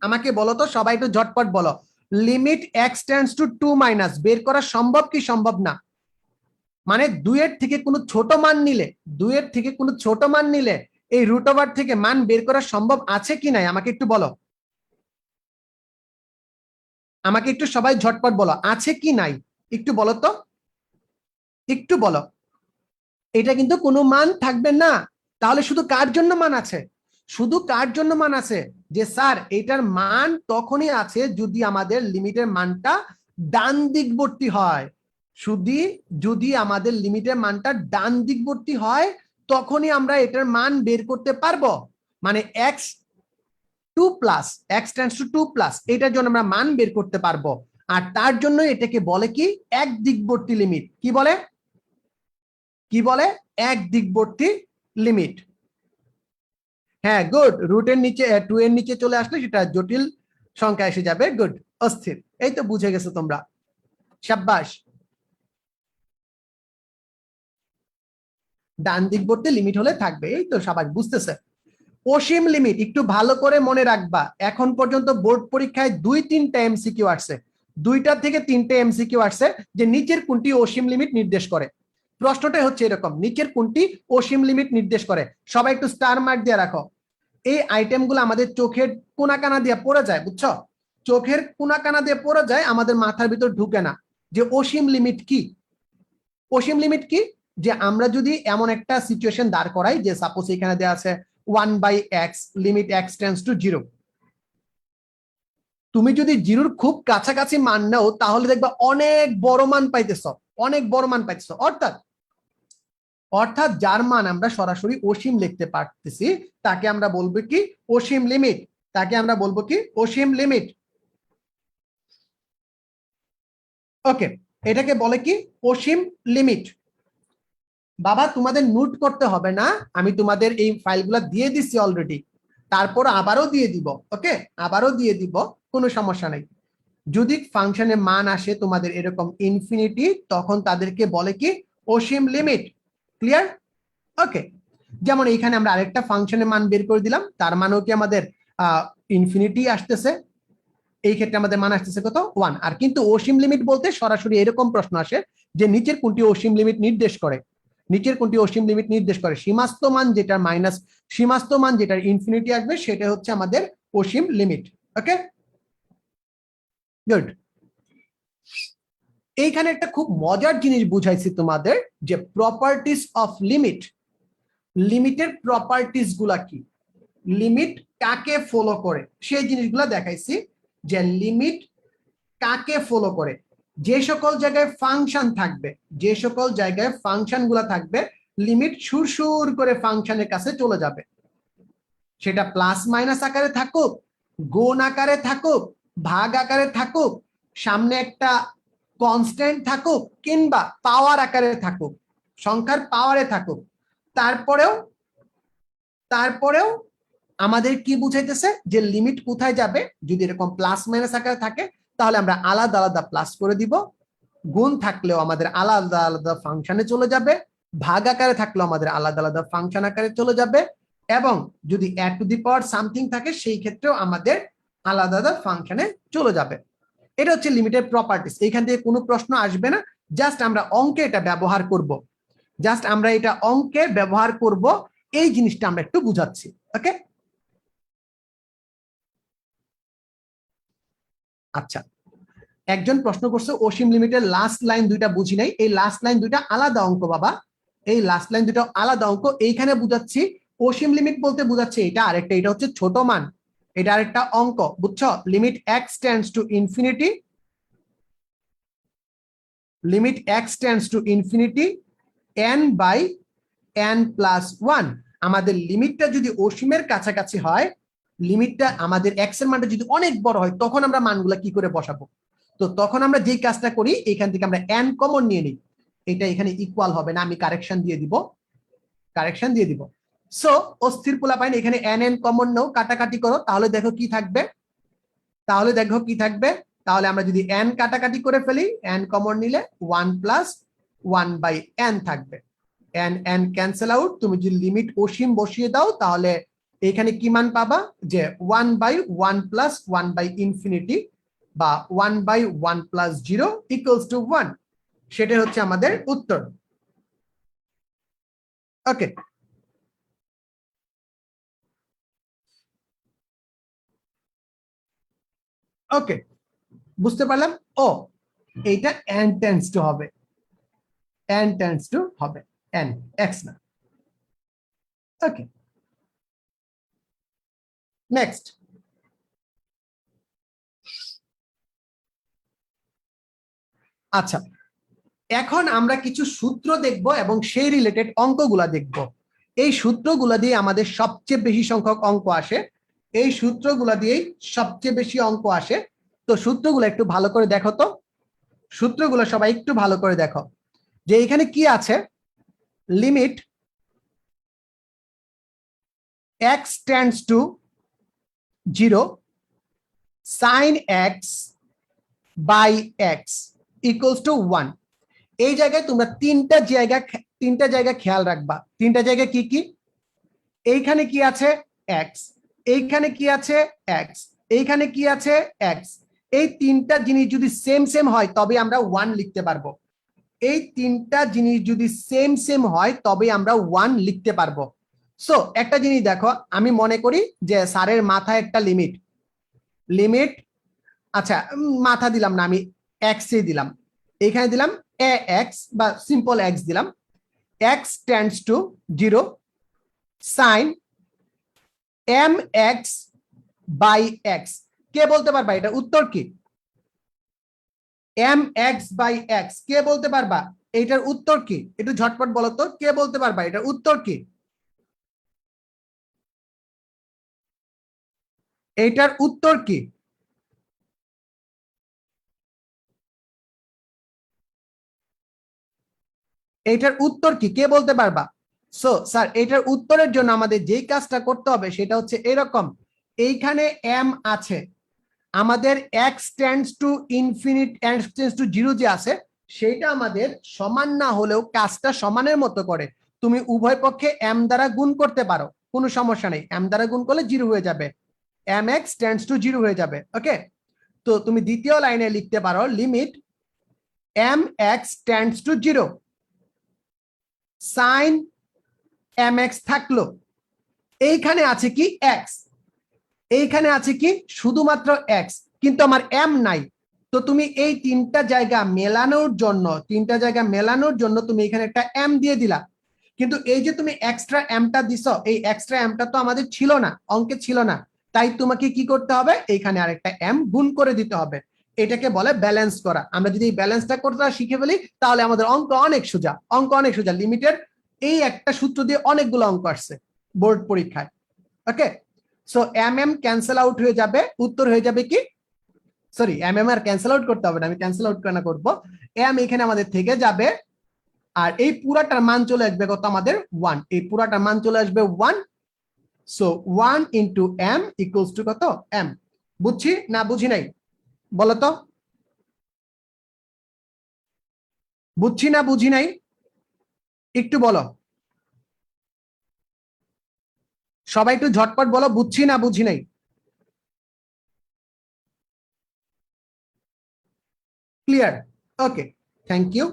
আমাকে বলো তো, সবাই একটু ঝটপট বলো, limit x tends to 2 minus বের করা সম্ভব কি সম্ভব না? মানে 2 এর থেকে কোনো ছোট মান নিলে, 2 এর থেকে কোনো ছোট মান নিলে এই রুট ওভার থেকে মান বের করা সম্ভব আছে কি নাই? আমাকে একটু বলো, আমাকে একটু সবাই ঝটপট বলো, আছে কি নাই একটু বলো তো, একটু বলো। এটা কিন্তু কোনো মান থাকবে না। তাহলে শুধু কার জন্য মান আছে? শুধু কার জন্য মান আছে? যে স্যার এটার মান তখনই আছে যদি আমাদের লিমিটের মানটা ডান দিকবর্তী হয়। শুধু যদি আমাদের লিমিটের মানটা ডান দিকবর্তী হয় তখনই আমরা এটার মান বের করতে পারবো। মানে x 2 plus x tends to 2 plus এটার জন্য আমরা মান বের করতে পারবো। আর তার জন্য এটাকে বলে কি এক দিকবর্তী লিমিট। কি বলে? কি বলে? এক দিকবর্তী লিমিট। হ্যাঁ, গুড। রুটের নিচে 2 এর নিচে চলে আসলে সেটা জটিল সংখ্যা এসে যাবে। গুড, অস্থির। এই তো বুঝে গেছো তোমরা, শাবাশ। ডান দিকবর্তী লিমিট হলে থাকবে, এই তো সবাই বুঝতেছে। অসীম লিমিট একটু ভালো করে মনে রাখবা। এখন পর্যন্ত বোর্ড পরীক্ষায় 2-3টা এমসিকিউ আসছে, 2টা থেকে 3টে এমসিকিউ আসছে যে নিচের কোনটি অসীম লিমিট নির্দেশ করে। প্রশ্নটাই হচ্ছে এরকম, নিচের কোনটি অসীম লিমিট নির্দেশ করে। সবাই একটু স্টার মার্ক দিয়ে রাখো। এই আইটেমগুলো আমাদের চোখের কোনা কানা দিয়ে পড়ে যায়, বুঝছো? চোখের কোনা কানা দিয়ে পড়ে যায়, আমাদের মাথার ভিতর ঢুকে না যে অসীম লিমিট কি। অসীম লিমিট কি? যে আমরা যদি এমন একটা সিচুয়েশন দাঁড় করাই যে সাপোজ এখানে দেওয়া আছে 1/x limit x tends to 0। তুমি যদি জিরোর খুব কাছাকাছি মান নাও তাহলে দেখবা অনেক বড় মান পাইতেছ, অনেক বড় মান পাইতেছ। অর্থাৎ অর্থাৎ যার মান আমরা সরাসরি অসীম লিখতে পারতেছি তাকে আমরা বলবো কি অসীম লিমিট। তাকে আমরা বলবো কি অসীম লিমিট। ওকে, এটাকে বলে কি অসীম লিমিট। বাবা তোমাদের নোট করতে হবে না, আমি তোমাদের এই ফাইলগুলো দিয়ে দিচ্ছি অলরেডি, তারপর আবারও দিয়ে দিব। ওকে, আবারও দিয়ে দিব, কোনো সমস্যা নাই। যদি ফাংশনের মান আসে তোমাদের এরকম ইনফিনিটি, তখন তাদেরকে বলে কি অসীম লিমিট। ক্লিয়ার? ওকে, যেমন এখানে আমরা আরেকটা ফাংশনের মান বের করে দিলাম, তার মানও কি আমাদের ইনফিনিটি আসতেছে। এই ক্ষেত্রে আমাদের মান আসতেছে কত? 1। আর কিন্তু অসীম লিমিট বলতে সরাসরি এরকম প্রশ্ন আসে যে নিচের কোনটি অসীম লিমিট নির্দেশ করে। নিচের কোনটি অসীম লিমিট নির্দেশ করে? সীমাস্ত মান যেটা মাইনাস সীমাস্ত মান যেটার ইনফিনিটি আসবে সেটা হচ্ছে আমাদের অসীম লিমিট। ওকে, গুড। এইখানে একটা খুব মজার জিনিস বুঝাইছি তোমাদের যে প্রপার্টিস অফ লিমিট। লিমিটের প্রপার্টিস গুলা কি, লিমিট কাকে ফলো করে সেই জিনিসগুলা দেখাইছি। যে লিমিট কাকে ফলো করে, যে সকল জায়গায় ফাংশন থাকবে, যে সকল জায়গায় ফাংশন গুলা থাকবে লিমিট সুরসুর করে ফাংশনের কাছে চলে যাবে। সেটা প্লাস মাইনাস আকারে থাকুক, গুণ আকারে থাকুক, ভাগ আকারে থাকুক, সামনে একটা কনস্ট্যান্ট থাকুক, কিংবা পাওয়ার আকারে থাকুক, সংখ্যার পাওয়ারে থাকুক, তারপরেও তারপরেও আমাদের কি বুঝাইতেছে যে লিমিট কোথায় যাবে। যদি এরকম প্লাস মাইনাস আকারে থাকে তাহলে আমরা আলাদা আলাদা প্লাস করে দিব, গুণ থাকলেও আমাদের আলাদা আলাদা ফাংশনে চলে যাবে, ভাগ আকারে থাকলেও আমাদের আলাদা আলাদা ফাংশন আকারে চলে যাবে, এবং যদি add to the power something থাকে সেই ক্ষেত্রেও আমাদের আলাদা আলাদা ফাংশনে চলে যাবে। এটা হচ্ছে লিমিটের প্রপার্টিস। এইখান থেকে কোনো প্রশ্ন আসবে না, জাস্ট আমরা অঙ্কে এটা ব্যবহার করব, জাস্ট আমরা এটা অঙ্কে ব্যবহার করব, এই জিনিসটা আমরা একটু বুঝাচ্ছি। ওকে, আচ্ছা। একজন প্রশ্ন করছে অসীম লিমিটের লাস্ট লাইন দুইটা বুঝি নাই, এই লাস্ট লাইন দুইটা আলাদা অঙ্ক বাবা, এই লাস্ট লাইন দুটো আলাদা অঙ্ক। এইখানে বুঝাচ্ছি অসীম লিমিট বলতে বুঝাচ্ছে এটা আরেকটা, এটা হচ্ছে ছোট মান, এটা আরেকটা অঙ্ক, বুঝছো? Limit x tends to infinity, limit x tends to infinity n by n plus 1। আমাদের লিমিটটা যদি অসীমের কাছাকাছি হয়, লিমিটটা আমাদের এক্স এর মানটা যদি অনেক বড় হয়, তখন আমরা মানগুলা কি করে বসাবো? তো তখন আমরা যেই কাজটা করি, এখান থেকে আমরা n কমন নিয়ে নিই, এটা এখানে ইকুয়াল হবে না, আমি কারেকশন দিয়ে দিব, কারেকশন দিয়ে দিব। সো অস্থির পোলাপাইন এখানে n কমন নাও, কাটাকাটি করো, তাহলে দেখো কি থাকবে, তাহলে দেখো কি থাকবে, তাহলে আমরা যদি n কাটাকাটি করে ফেলি, n কমন নিলে 1 প্লাস 1 বাই n থাকবে, n n ক্যান্সেল আউট। তুমি যদি লিমিট অসীম বসিয়ে দাও, তাহলে এখানে কি মান পাবা, যে 1 বাই 1 প্লাস 1 বাই ইনফিনিটি বা 1 বাই 1 প্লাস 0 ইকুয়ালস টু 1, সেটা হচ্ছে আমাদের উত্তর। ওকে, ওকে, বুঝতে পারলাম। ও এইটা n টেন্ডস টু হবে, n টেন্ডস টু হবে, n x না। ওকে, নেক্সট। আচ্ছা, এখন আমরা কিছু সূত্র দেখব এবং সেই রিলেটেড অঙ্কগুলা দেখব। এই সূত্রগুলা দিয়ে আমাদের সবচেয়ে বেশি সংখ্যক অঙ্ক আসে, এই সূত্রগুলা দিয়েই সবচেয়ে বেশি অঙ্ক আসে। তো সূত্রগুলো একটু ভালো করে দেখো তো, সূত্রগুলো সবাই একটু ভালো করে দেখো, যে এখানে কি আছে, limit x tends to 0 sin x by x equals to 1। এই জায়গায় তোমরা তিনটা জায়গা খেয়াল রাখবা। তিনটা জায়গা কি কি? এইখানে কি আছে x, এইখানে কি আছে x, এইখানে কি আছে x। এই তিনটা জিনিস যদি সেম সেম হয় তবে আমরা 1 লিখতে পারবো। এই তিনটা জিনিস যদি সেম সেম হয় তবে আমরা 1 লিখতে পারবো। সো একটা জিনিস দেখো, আমি মনে করি যে স্যারের মাথায় একটা লিমিট, লিমিট, আচ্ছা মাথা দিলাম না, আমি x এ দিলাম, এখানে দিলাম ax বা সিম্পল x দিলাম, x tends to 0 sin mx by x। কে বলতে পারবা এটা উত্তর কি? mx বাই x, কে বলতে পারবা এটার উত্তর কি? একটু ঝটপট বলো তো, কে বলতে পারবা এটার উত্তর কি? এটার উত্তর কি? এটার উত্তর কি, কে বলতে পারবা? সো স্যার এটার উত্তরের জন্য আমাদের যেই কাজটা করতে হবে সেটা হচ্ছে এরকম, এইখানে m আছে, আমাদের x tends to infinite, x tends to 0 যে আছে, সেটা আমাদের সমান না হলেও কাজটা সমানের মতো করে তুমি উভয় পক্ষে m দ্বারা গুণ করতে পারো, কোনো সমস্যা নেই, m দ্বারা গুণ করলে 0 হয়ে যাবে, mx টেন্ডস টু 0 হয়ে যাবে। ওকে, তো তুমি দ্বিতীয় লাইনে লিখতে পারো limit mx tends to 0 sin mx থাকলো, এইখানে আছে কি x, এইখানে আছে কি শুধুমাত্র x, কিন্তু আমার m নাই। তো তুমি এই তিনটা জায়গা মেলানোর জন্য, তিনটা জায়গা মেলানোর জন্য তুমি এখানে একটা m দিয়ে দিলা, কিন্তু এই যে তুমি এক্সট্রা mটা দিছো, এই এক্সট্রা mটা তো আমাদের ছিল না, অঙ্কে ছিল না, তাই তোমাকে কি করতে হবে, এইখানে আরেকটা m গুণ করে দিতে হবে। এটাকে বলে ব্যালেন্স করা। আমরা যদি এই ব্যালেন্সটা করতে শিখে ফেলি তাহলে আমাদের অঙ্ক অনেক সোজা, অঙ্ক অনেক সোজা। লিমিটের এই একটা সূত্র দিয়ে অনেকগুলো অঙ্ক আসছে বোর্ড পরীক্ষায়। ওকে, সো mm ক্যান্সেল আউট হয়ে যাবে, উত্তর হয়ে যাবে কি, সরি mm আর ক্যান্সেল আউট করতে হবে না, আমি ক্যান্সেল আউট কেন করব, m এখানে আমাদের থেকে যাবে, আর এই পুরাটার মান চলে আসবে কত আমাদের 1, এই পুরাটার মান চলে আসবে 1। So 1 into m equals to কত m। বুঝছি না বুঝি নাই বলো তো, বুঝছি না বুঝি নাই একটু বলো, সবাই একটু ঝটপট বলো, বুঝছি না বুঝি নাই। Clear? Okay, thank you.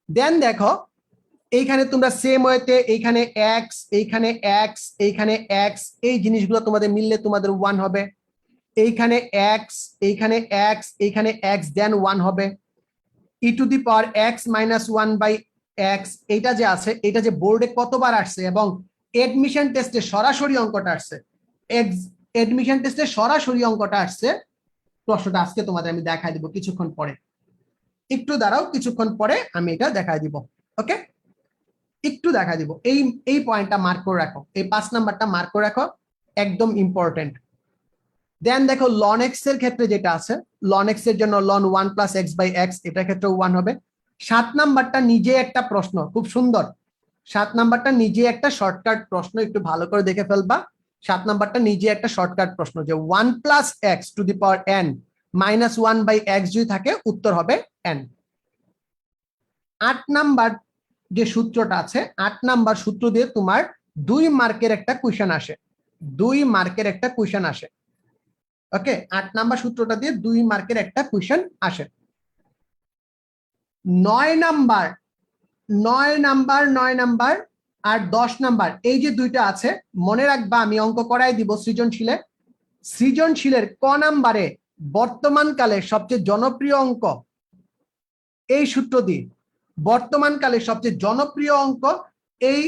Then দেখো, এইখানে তোমরা সেম ওয়েতে এইখানে x, এইখানে x, এইখানে x, এই জিনিসগুলো তোমাদের মিললে তোমাদের 1 হবে। এইখানে এক্স, এইখানে এক্স, এইখানে এক্স দেন 1 হবে, e to the power x minus 1 by x. এটা যে আছে, এটা যে বোর্ডে কতবার আসছে এবং এডমিশন টেস্টে সরাসরি অঙ্কটা আসছে, এডমিশন টেস্টে সরাসরি অঙ্কটা আসছে। প্রশ্নটা আজকে তোমাদের আমি দেখাই দিব কিছুক্ষণ পরে, একটু দাঁড়াও, কিছুক্ষণ পরে আমি এটা দেখাই দিব। ওকে, একটু দেখা দিব। এই পয়েন্টটা মার্ক করে রাখো, এই 5 নাম্বারটা মার্ক করে রাখো, একদম ইম্পর্টেন্ট। দেন দেখো লন এক্স এর ক্ষেত্রে যেটা আছে, লন এক্স এর জন্য লন 1 প্লাস এক্স বাই এক্স, এটার ক্ষেত্রে 1 হবে। 7 নাম্বারটা নিজে একটা প্রশ্ন, খুব সুন্দর। 7 নাম্বারটা নিজে একটা শর্টকাট প্রশ্ন, একটু ভালো করে দেখে ফেলবা। 7 নাম্বারটা নিজে একটা শর্টকাট প্রশ্ন, যে 1 plus x to the power n minus 1 by x যদি থাকে উত্তর হবে এন। 8 নাম্বার যে সূত্রটা আছে, 8 নাম্বার সূত্র দিয়ে তোমার 2 মার্কের একটা কোশ্চেন আসে, 2 মার্কের একটা কোশ্চেন আসে। ওকে, 8 নাম্বার সূত্রটা দিয়ে 2 মার্কের একটা কোশ্চেন আসে। 9 নাম্বার, 9 নাম্বার, 9 নাম্বার আর 10 নাম্বার, এই যে দুইটা আছে, মনে রাখবা আমি অঙ্ক করাই দিব সৃজনশীলে। সৃজনশীলের ক নাম্বারে বর্তমানকালে সবচেয়ে জনপ্রিয় অঙ্ক, এই সূত্র দিয়ে বর্তমানকালে সবচেয়ে জনপ্রিয় অঙ্ক এই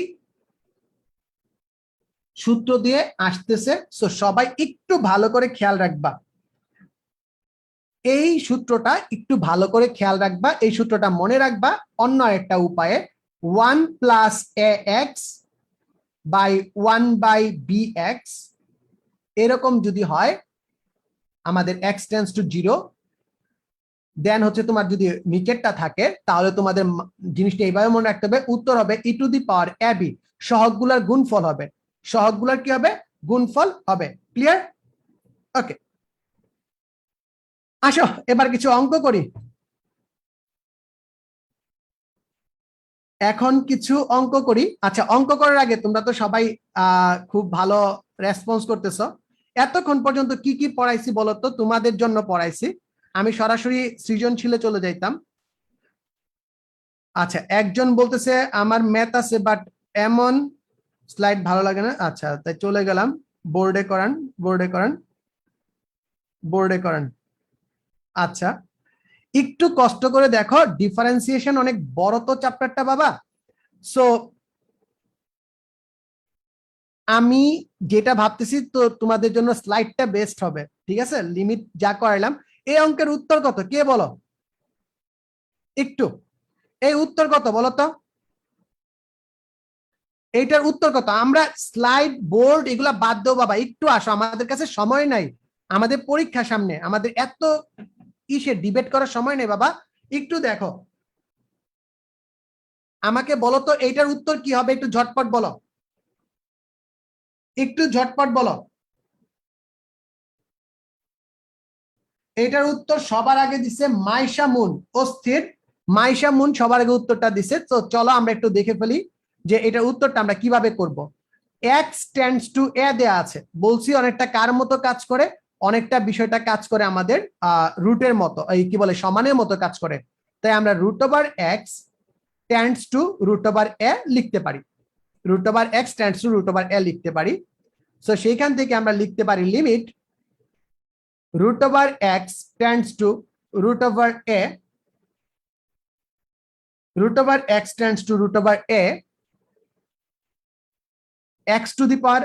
সূত্র দিয়ে আসতেছে। সো সবাই একটু ভালো করে খেয়াল রাখবা, এই সূত্রটা একটু ভালো করে খেয়াল রাখবা, এই সূত্রটা মনে রাখবা অন্য একটা উপায়ে। 1 plus a x by 1 by b x, এরকম যদি হয় আমাদের এক্স টেন্স টু 0, দেন হচ্ছে তোমার যদি নিচেরটা থাকে তাহলে তোমাদের জিনিসটা এইভাবে মনে রাখতে হবে, উত্তর হবে e to the power A B, সহগগুলোর গুণফল হবে, সহগগুলোর কি হবে, গুণফল হবে। ক্লিয়ার? ওকে, আসো এবার কিছু অঙ্ক করি। এখন কিছু অঙ্ক করি। আচ্ছা, অঙ্ক করার আগে তোমরা তো সবাই খুব ভালো রেসপন্স করতেছো। এতক্ষণ পর্যন্ত কি কি পড়াইছি বলতো? তোমাদের জন্য পড়াইছি, আমি সরাসরি সৃজনশীলে চলে যাইতাম। আচ্ছা, একজন বলতেছে আমার ম্যাথ আছে বাট এমন স্লাইড ভালো লাগে না। আচ্ছা, তাই চলে গেলাম, বোর্ডে করান, বোর্ডে করান, বোর্ডে করান। আচ্ছা, একটু কষ্ট করে দেখো, ডিফারেন্সিয়েশন অনেক বড় তো চ্যাপ্টারটা বাবা। সো আমি যেটা ভাবতেছি, তো তোমাদের জন্য স্লাইডটা বেস্ট হবে, ঠিক আছে? লিমিট যা করাইলাম। এই অঙ্কের উত্তর কত কে বলো একটু, এই উত্তর কত বলো তো, এইটার উত্তর কত? আমরা স্লাইড বোর্ড এগুলা বাদ দেবো বাবা, একটু আসো, আমাদের কাছে সময় নাই, আমাদের পরীক্ষা সামনে, আমাদের এত ইসে ডিবেট করার সময় নেই বাবা। একটু দেখো, আমাকে বলো তো এইটার উত্তর কি হবে, একটু ঝটপট বলো, একটু ঝটপট বলো। এটার উত্তর সবার আগে দিছে মাইশা মুন, অস্থির। মাইশা মুন সবার আগে উত্তরটা দিছে। তো চলো আমরা একটু দেখে ফেলি যে এটার উত্তরটা আমরা কিভাবে করব। এক্স টেন্ডস টু এ দেয়া আছে, বলছি অনেকটা কার মতো কাজ করে, অনেকটা বিষয়টা কাজ করে আমাদের রুটের মতো, এই কি বলে সমানের মতো কাজ করে। তাই আমরা root over x tends to root over a লিখতে পারি, root over x tends to root over a লিখতে পারি। সো সেইখান থেকে আমরা লিখতে পারি limit root over x tends to root over a, root over x tends to root over a, x to the power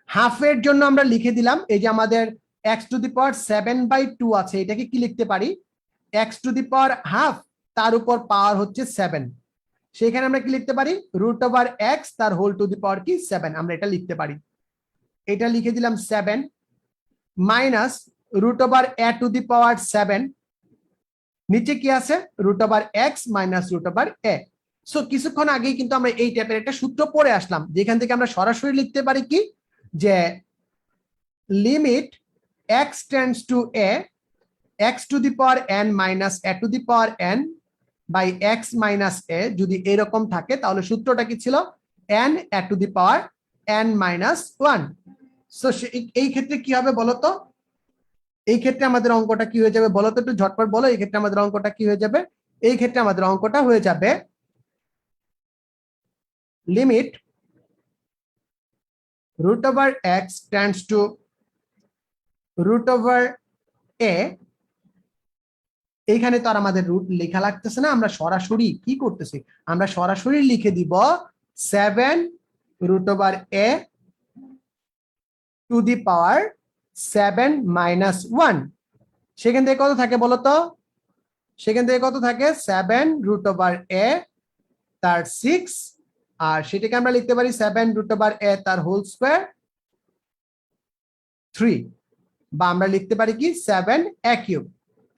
half এর জন্য আমরা লিখে দিলাম, এই যে আমাদের x to the power 7/2 আছে, এটাকে কি লিখতে পারি, x to the power half, তার উপর পাওয়ার হচ্ছে 7, সেখানে আমরা কি লিখতে পারি, root over x তার হোল টু দি পাওয়ার কি 7, আমরা এটা লিখতে পারি। এটা লিখে দিলাম 7 minus root over a to the power 7, নিচে কি আছে, root over x minus root over a. So কিছুক্ষণ আগেই কিন্তু আমরা এই টাইপের একটা সূত্র পড়ে আসলাম, যেখান থেকে আমরা সরাসরি লিখতে পারি কি, যে limit x tends to a, x to the power n minus a to the power n by x minus a, যদি এরকম থাকে তাহলে সূত্রটা কি ছিল, n a to the power n minus one. So এই ক্ষেত্রে কি হবে বলতো, এই ক্ষেত্রে আমাদের অঙ্কটা কি হয়ে যাবে বলতো, একটু ঝটপট বলো, এই ক্ষেত্রে আমাদের অঙ্কটা কি হয়ে যাবে, এই ক্ষেত্রে আমাদের অঙ্কটা হয়ে যাবে limit root over x tends to root over a, এইখানে তো আর আমাদের রুট লেখা লাগতেছে না, আমরা সরাসরি কি করতেছি, আমরা সরাসরি লিখে দিব 7 root over a to the power 7 minus 1। সেখান থেকে কত থাকে বলতো, সেখান থেকে কত থাকে 7 রুট ওভার এ তার 6, আর সেটাকে আমরা লিখতে পারি 7 রুট ওভার এ তার হোল স্কোয়ার 3, বা আমরা লিখতে পারি কি 7 এ কিউব।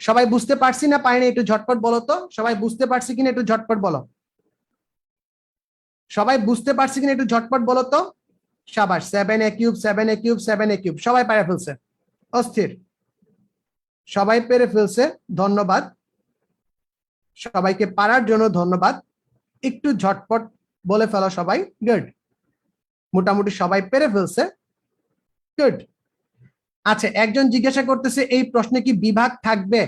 সবাই বুঝতে পারছি না পারিনি একটু ঝটপট বলো তো, সবাই বুঝতে পারছি কিনা একটু ঝটপট বলো, সবাই বুঝতে পারছি কিনা একটু ঝটপট বলো তো। সাবাস, 7 এ কিউব 7 এ কিউব 7 এ কিউব, সবাই পেরে ফেলছে, অস্থির, সবাই পেরে ফেলছে, ধন্যবাদ সবাইকে, পারার জন্য ধন্যবাদ। একটু ঝটপট বলে ফেলো সবাই, গুড, মোটামুটি সবাই পেরে ফেলছে, গুড। আচ্ছা, একজন জিজ্ঞাসা করতেছে এই প্রশ্নে কি বিভাগ থাকবে?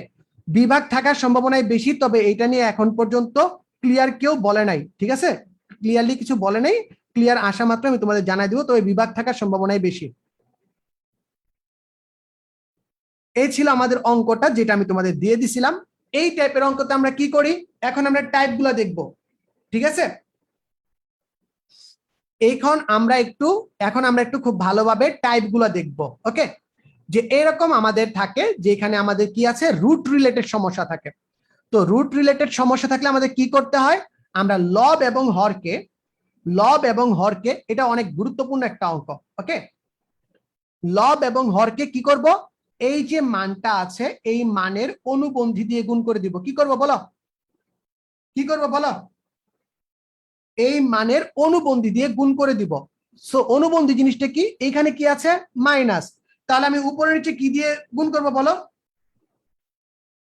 বিভাগ থাকার সম্ভাবনাই বেশি, তবে এটা নিয়ে এখন পর্যন্ত ক্লিয়ার কেউ বলে নাই, ঠিক আছে, ক্লিয়ারলি কিছু বলে নাই, ক্লিয়ার আসা মাত্র আমি তোমাদের জানাই দিব, তবে বিভাগ থাকার সম্ভাবনাই বেশি। এই ছিল আমাদের অঙ্কটা যেটা আমি তোমাদের দিয়ে দিছিলাম। এই টাইপের অঙ্কতে আমরা কি করি, এখন আমরা টাইপ গুলো দেখবো, ঠিক আছে। এখন আমরা একটু খুব ভালোভাবে টাইপ গুলো দেখবো, ওকে। যে এরকম আমাদের থাকে যে এখানে আমাদের কি আছে, রুট রিলেটেড সমস্যা থাকে। তো রুট রিলেটেড সমস্যা থাকলে আমাদের কি করতে হয়, আমরা লব এবং হরকে, এটা অনেক গুরুত্বপূর্ণ একটা অঙ্ক, ওকে। লব এবং হরকে কি করব, এই যে মানটা আছে এই মানের অনুবন্ধী দিয়ে গুণ করে দিব, কি করব বলো, কি করব বলো, এই মানের অনুবন্ধী দিয়ে গুণ করে দিব। সো অনুবন্ধী জিনিসটা কি, এইখানে কি আছে মাইনাস, তাহলে আমি উপরে নিচে কি দিয়ে গুণ করব বলো,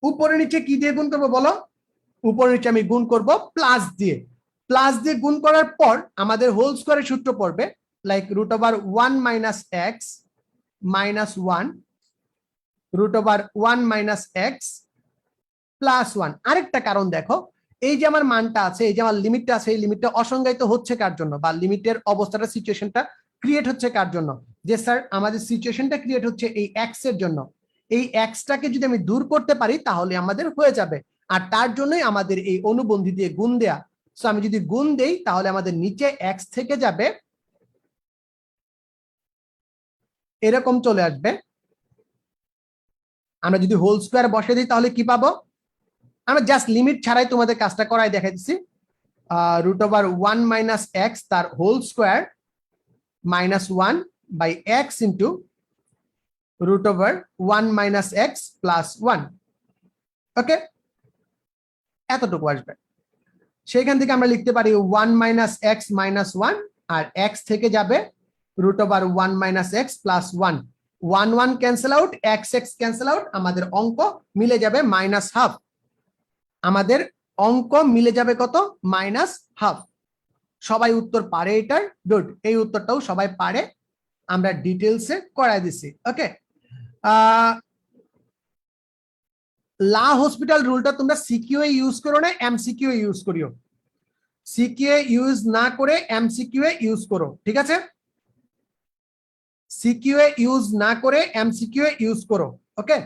উপরে নিচে কি দিয়ে গুণ করব বলো, উপরে নিচে আমি গুণ করব প্লাস দিয়ে, প্লাস দিয়ে গুণ করার পর আমাদের হোল স্কোয়ারের সূত্র পড়বে, like root over 1 minus x minus 1, root over 1 minus x plus 1। আরেকটা কারণ দেখো, এই যে আমার মানটা আছে, এই যে আমার লিমিটটা আছে, এই লিমিটটা অসংজ্ঞায়িত হচ্ছে কার জন্য, বা লিমিটের অবস্থাটা সিচুয়েশনটা ক্রিয়েট হচ্ছে কার জন্য, যে স্যার আমাদের সিচুয়েশনটা ক্রিয়েট হচ্ছে এই এক্স এর জন্য। এই এক্সটাকে যদি আমি দূর করতে পারি তাহলে আমাদের হয়ে যাবে, আর তার জন্যই আমাদের এই অনুবন্ধী দিয়ে গুণ দেয়া। সো আমি যদি গুণ দেই তাহলে আমাদের নিচে এক্স থেকে যাবে, এরকম চলে আসবে। আমরা যদি হোল স্কোয়ার বসে দিই তাহলে কি পাবো, আমরা জাস্ট লিমিট ছাড়াই তোমাদের কাজটা করাই দেখাইতেছি, রুট ওভার 1 মাইনাস এক্স তার whole square minus 1 by x into root over 1 minus x plus 1, okay, এতটুকু আসবে। সেখান থেকে আমরা লিখতে পারি 1 মাইনাস এক্স মাইনাস 1, আর এক্স থেকে যাবে root over 1 minus x plus 1, 1 1 cancel out, x x cancel out, আমাদের অঙ্ক মিলে যাবে মাইনাস হাফ, আমাদের অঙ্ক মিলে যাবে কত, মাইনাস হাফ। সবাই উত্তর পারে এটার, গুড, এই উত্তরটাও সবাই পারে, আমরা ডিটেলসে করাই দিছি, ওকে। লা হসপিটাল রুলটা তোমরা সিকিউ এ ইউজ করো না এমসিকিউ এ ইউজ করিও, সিকিউ এ ইউজ না করে এমসিকিউ এ ইউজ করো, ঠিক আছে, সিকিউ এ ইউজ না করে এমসিকিউ এ ইউজ করো, ওকে।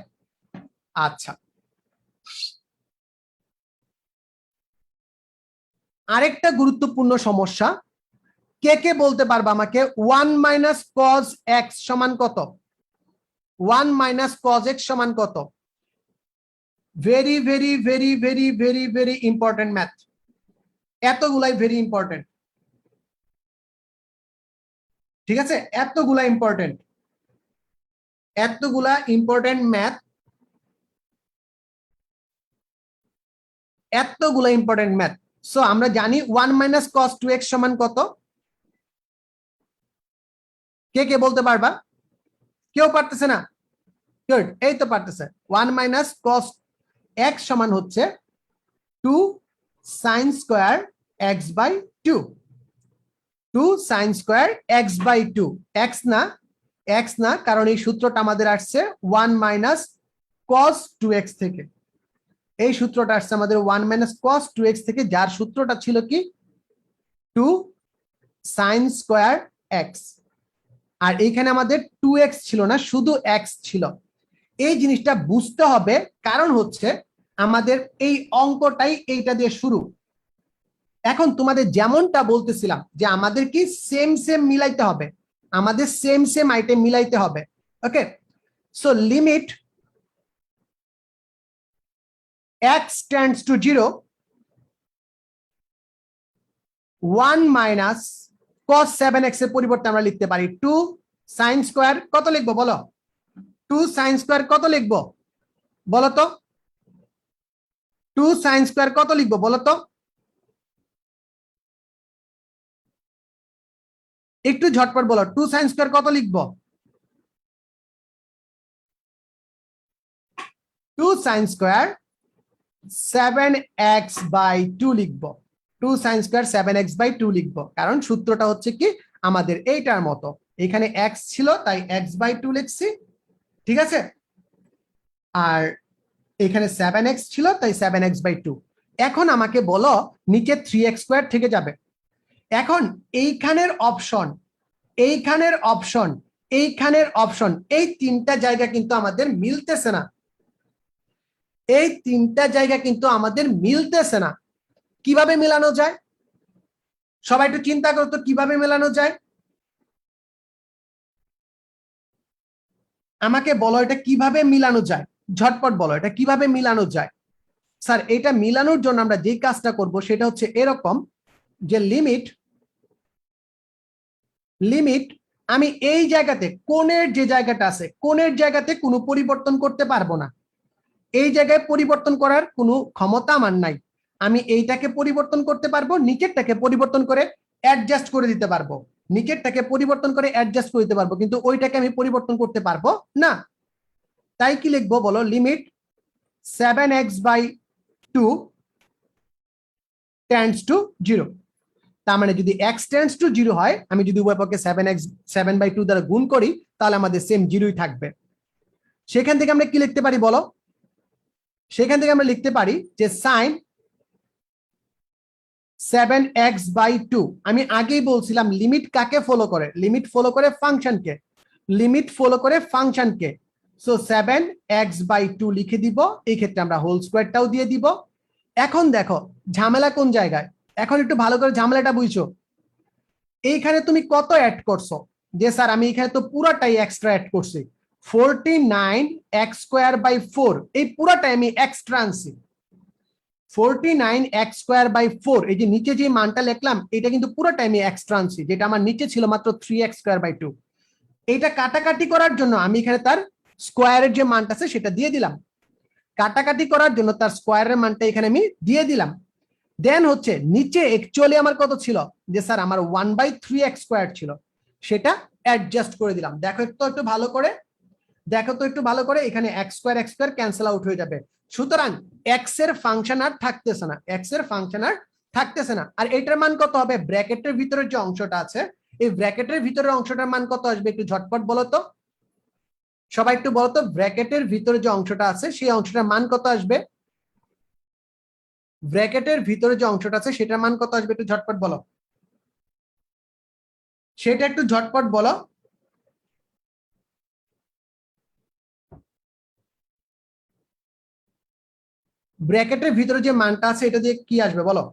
আচ্ছা, আরেকটা গুরুত্বপূর্ণ সমস্যা, কে কে বলতে পারবা আমাকে 1 মাইনাস কজ এক্স সমান কত, 1 মাইনাস কজ এক্স সমান কত? Very very very very very very important math, এতগুলাই ভেরি ইম্পর্টেন্ট, ঠিক আছে, এতগুলা ইম্পর্টেন্ট ম্যাথ, এতগুলা ইম্পর্টেন্ট ম্যাথ। সো আমরা জানি 1 মাইনাস কস 2x সমান কত, কে কে বলতে পারবা, কেউ পারতেছে না, গুড, এই তো পারতেছে। 1 মাইনাস কস x সমান হচ্ছে 2 sine square x by 2, 2 sine square x by 2, x না, কারণ এই সূত্রটা আমাদের আসছে 1 মাইনাস কস 2x থেকে, এই সূত্রটা আসছে আমাদের 1 মাইনাস কস 2x থেকে, যার সূত্রটা ছিল কি 2 সাইন স্কোয়ার x, আর এইখানে আমাদের 2x ছিল না, শুধু x ছিল। এই জিনিসটা বুঝতে হবে, কারণ হচ্ছে আমাদের এই অঙ্কটাই এইটা দিয়ে শুরু। এখন তোমাদের যেমনটা বলতেছিলাম যে আমাদের কি সেম সেম মিলাইতে হবে, আমাদের সেম সেম আইটেম মিলাইতে হবে। Okay, so limit x tends to 0, 1 minus cos 7x এর পরিবর্তে আমরা লিখতে পারি 2 sin স্কয়ার। কত লিখবো বলো? 2 sin স্কয়ার কত লিখবো বলো তো? 2 sin স্কয়ার কত লিখবো বলো তো? একটু ঝটপট বলো, 2 sin স্কয়ার কত লিখবো? 2 sin স্কয়ার 7x বাই 2 লিখবো। 2 sin স্কয়ার 7x বাই 2 লিখবো, কারণ সূত্রটা হচ্ছে কি আমাদের এইটার মতো, এখানে x ছিল তাই x বাই 2 লিখছি, ঠিক আছে? আর এখানে 7x ছিল তাই 7x বাই 2। এখন আমাকে বলো নিচে 3x স্কয়ার থেকে যাবে। এখন এইখানের অপশন, এইখানের অপশন, এইখানের অপশন, এই তিনটা জায়গা কিন্তু আমাদের মিলতেছে না, এই তিনটা জায়গা কিন্তু আমাদের মিলতেছে না। কিভাবে মেলানো যায়? সবাই একটু চিন্তা করো তো, কিভাবে মেলানো যায়? আমাকে বলো এটা কিভাবে মিলানো যায়, ঝটপট বলো এটা কিভাবে মিলানো যায়। স্যার এটা মিলানোর জন্য আমরা যে কাজটা করব সেটা হচ্ছে এরকম, যে লিমিট, লিমিট আমি এই জায়গাতে কোণের যে জায়গাটা আছে, কোণের জায়গাতে কোনো পরিবর্তন করতে পারবো না, এই জায়গায় পরিবর্তন করার কোনো ক্ষমতা আমার নাই। আমি এইটাকে পরিবর্তন করতে পারবো, নিচেরটাকে পরিবর্তন করে অ্যাডজাস্ট করে দিতে পারবো, নিচেরটাকে পরিবর্তন করে অ্যাডজাস্ট করে দিতে পারবো, কিন্তু ওইটাকে আমি পরিবর্তন করতে পারবো না। তাই কি লিখবো বলো? Limit 7x by 2 tends to 0। তার মানে যদি x টেন্ডস টু 0 হয়, আমি যদি উভয় পক্ষে 7/2 দ্বারা গুণ করি, তাহলে আমাদের সেম 0ই থাকবে। সেখান থেকে আমরা কি লিখতে পারি বলো? সেখান থেকে আমরা লিখতে পারি যে sin 7x বাই 2, আমি আগেই বলছিলাম লিমিট কাকে ফলো করে? লিমিট ফলো করে ফাংশনকে, লিমিট ফলো করে ফাংশনকে। সো 7x বাই 2 লিখে দিব, এই ক্ষেত্রে আমরা হোল স্কয়ারটাও দিয়ে দিব। এখন দেখো ঝামেলা কোন জায়গায়, এখন একটু ভালো করে ঝামেলাটা বুঝছো। এইখানে তুমি কত অ্যাড করছো? যে স্যার আমি এখানে তো পুরাটাই এক্সট্রা অ্যাড করছি, 49x স্কয়ার বাই 4, এই পুরাটাই আমি এক্সট্রা আনছি। 49x স্কয়ার বাই 4, এই যে নিচে যে মানটা লিখলাম এটা কিন্তু পুরোটাই আমি এক্সট্রা আনছি, যেটা আমার নিচে ছিল মাত্র 3x স্কয়ার বাই 2। এইটা কাটাকাটি করার জন্য আমি এখানে তার স্কয়ারের যে মানটা আছে সেটা দিয়ে দিলাম, কাটাকাটি করার জন্য তার স্কয়ারের মানটা এখানে আমি দিয়ে দিলাম। দেন হচ্ছে নিচে অ্যাকচুয়ালি আমার কত ছিল, যে স্যার আমার 1/3x স্কয়ার ছিল, সেটা অ্যাডজাস্ট করে দিলাম। দেখো তো একটু ভালো করে, দেখো তো একটু ভালো করে, এখানে x স্কয়ার ক্যান্সেল আউট হয়ে যাবে। সুতরাং x এর ফাংশন আর থাকতেছে না, x এর ফাংশন আর থাকতেছে না। আর এটার মান কত হবে? ব্র্যাকেটের ভিতরে যে অংশটা আছে, এই ব্র্যাকেটের ভিতরের অংশটার মান কত আসবে? একটু ঝটপট বলো তো, সবাই একটু বলো তো, ব্র্যাকেটের ভিতরে যে অংশটা আছে সেই অংশটার মান কত আসবে? ব্র্যাকেটের ভিতরে যে অংশটা আছে সেটার মান কত আসবে? একটু ঝটপট বলো, সেটা একটু ঝটপট বলো। ব্র্যাকেটের ভিতরে যে মানটা আছে এটা দিয়ে কি আসবে বলো?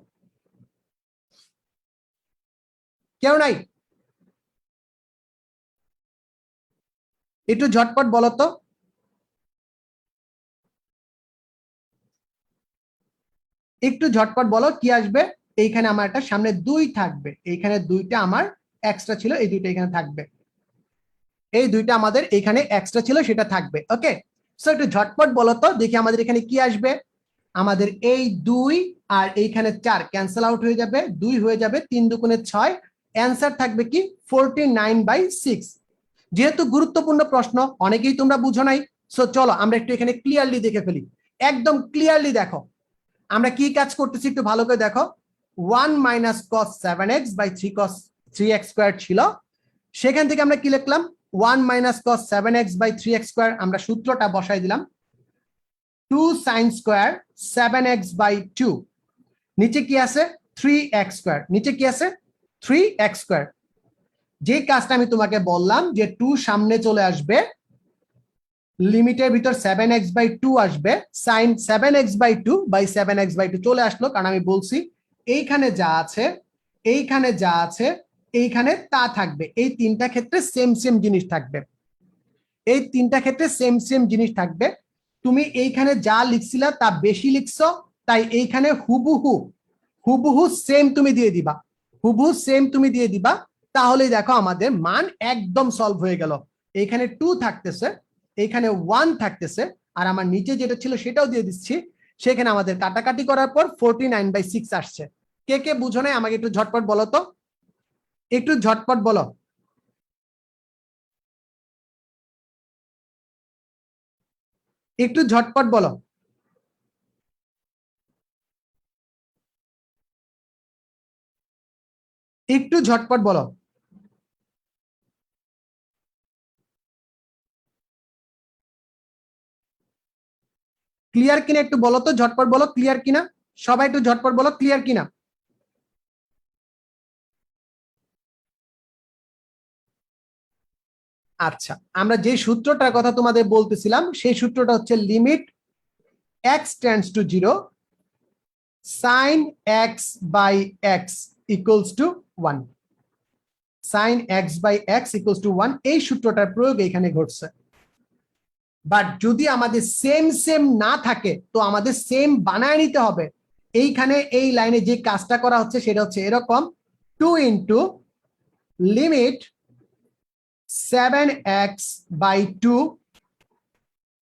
কেউ নাই? একটু ঝটপট বলো তো। একটু ঝটপট বলো কি আসবে? এইখানে আমার একটা সামনে 2 থাকবে, এইখানে 2টা আমার এক্সট্রা ছিল, এই 2টা এখানে থাকবে, এই 2টা আমাদের এখানে এক্সট্রা ছিল সেটা থাকবে। ওকে, সো একটু ঝটপট বলো তো দেখি আমাদের এখানে কি আসবে। আমাদের এই 2 আর এইখানে 4 ক্যান্সেল আউট হয়ে যাবে, 2 হয়ে যাবে, 3 দুগুণে 6, অ্যান্সার থাকবে কি 49/6। যেহেতু গুরুত্বপূর্ণ প্রশ্ন, অনেকেই তোমরা বুঝো নাই, সো চলো আমরা একটু এখানে ক্লিয়ারলি দেখে ফেলি, একদম ক্লিয়ারলি দেখো আমরা কি কাজ করতেছি, একটু ভালো করে দেখো। 1 minus cos 7x by 3x square ছিল, সেখান থেকে আমরা কি লিখলাম? 1 minus cos 7x by 3x square, আমরা সূত্রটা বসাই দিলাম 2 sin স্কয়ার 7x বাই 2, নিচে কি আছে? 3x স্কয়ার, নিচে কি আছে? 3x square. যে কাজটা আমি তোমাকে বললাম যে 2 সামনে চলে আসবে, লিমিটের ভিতর 7x/2 আসবে, sin 7x/2 বাই 7x/2 চলে আসলো, কারণ আমি বলছি এইখানে যা আছে, এইখানে যা আছে, এইখানে তা থাকবে। এই তিনটা ক্ষেত্রে সেম সেম জিনিস থাকবে, এই তিনটা ক্ষেত্রে সেম সেম জিনিস থাকবে। তুমি এইখানে যা লিখছিলা তা বেশি লিখছো, তাই এইখানে হুবহু হুবহু সেম তুমি দিয়ে দিবা, হুবহু সেম তুমি দিয়ে দিবা। তাহলেই দেখো আমাদের মান একদম সলভ হয়ে গেল। এইখানে 2 থাকতেছে, এইখানে 1 থাকতেছে, আর আমার নিচে যেটা ছিল সেটাও দিয়ে দিচ্ছি। সেখানে আমাদের কাটাকাটি করার পর 49/6 আসছে। কে কে বুঝো নাই আমাকে একটু ঝটপট বলো তো, একটু ঝটপট বলো। একটু ঝটপট বলো। একটু ঝটপট বলো। ক্লিয়ার কিনা একটু বলো তো, ঝটপট বলো ক্লিয়ার কিনা। সবাই একটু ঝটপট বলো ক্লিয়ার কিনা। আচ্ছা, আমরা যে সূত্রটার কথা তোমাদের বলতেছিলাম সেই সূত্রটা হচ্ছে limit x tends to 0 sin x/x equals to 1, sin x/x equals to 1, এই সূত্রটার প্রয়োগ এখানে ঘটছে। বাট যদি আমাদের সেম সেম না থাকে তো আমাদের সেম বানায় নিতে হবে। এইখানে এই লাইনে যে কাজটা করা হচ্ছে সেটা হচ্ছে এরকম, 2 into limit 7x/2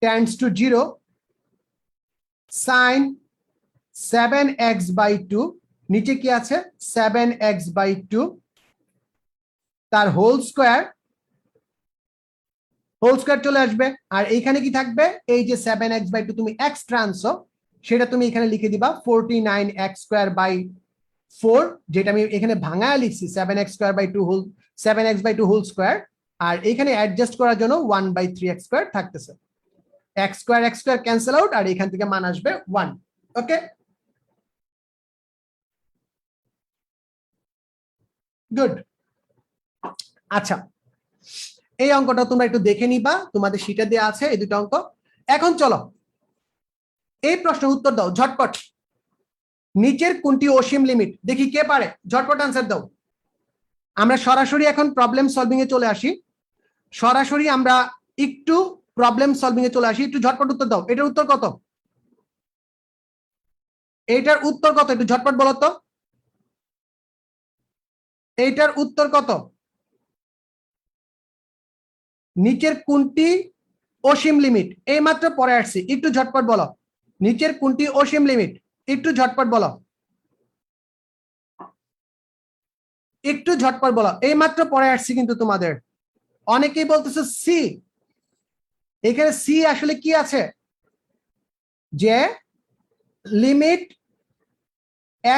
tends to 0 sin 7x/2, নিচে কি আছে 7x/2 তার হোল স্কয়ার চলে আসবে। আর এইখানে কি থাকবে, এই যে 7x/2 তুমি এক্সট্রা আনছো সেটা তুমি এখানে লিখে দিবা 49x²/4, যেটা আমি এখানে ভাঙায় লিখছি 7x²/2 whole 7x/2 whole square. আর এখানে অ্যাডজাস্ট করার জন্য 1/3x² থাকতেছে, x² ক্যান্সেল আউট, আর এখান থেকে মান আসবে 1। ওকে, গুড। আচ্ছা, এই অঙ্কটা তোমরা একটু দেখে নিবা, তোমাদের শীটে দেওয়া আছে এই দুটো অঙ্ক। এখন চলো এই প্রশ্নের উত্তর দাও ঝটপট। নিচের কোনটি অসীম লিমিট, দেখি কে পারে, ঝটপট আনসার দাও। আমরা সরাসরি এখন প্রবলেম সলভিং এ চলে আসি, সরাসরি আমরা একটু প্রবলেম সলভিং এ চলে আসি, একটু ঝটপট উত্তর দাও। এটার উত্তর কত, এইটার উত্তর কত একটু ঝটপট বলো তো, এইটার উত্তর কত? নিচের কোনটি অসীম লিমিট, এই মাত্র পরে আসছি, একটু ঝটপট বলো। নিচের কোনটি অসীম লিমিট, একটু ঝটপট বলো, একটু ঝটপট বলো, এই মাত্র পরে আসছি কিন্তু তোমাদের। অনেকেই বলতেছে সি, এখানে সি আসলে কি আছে, যে limit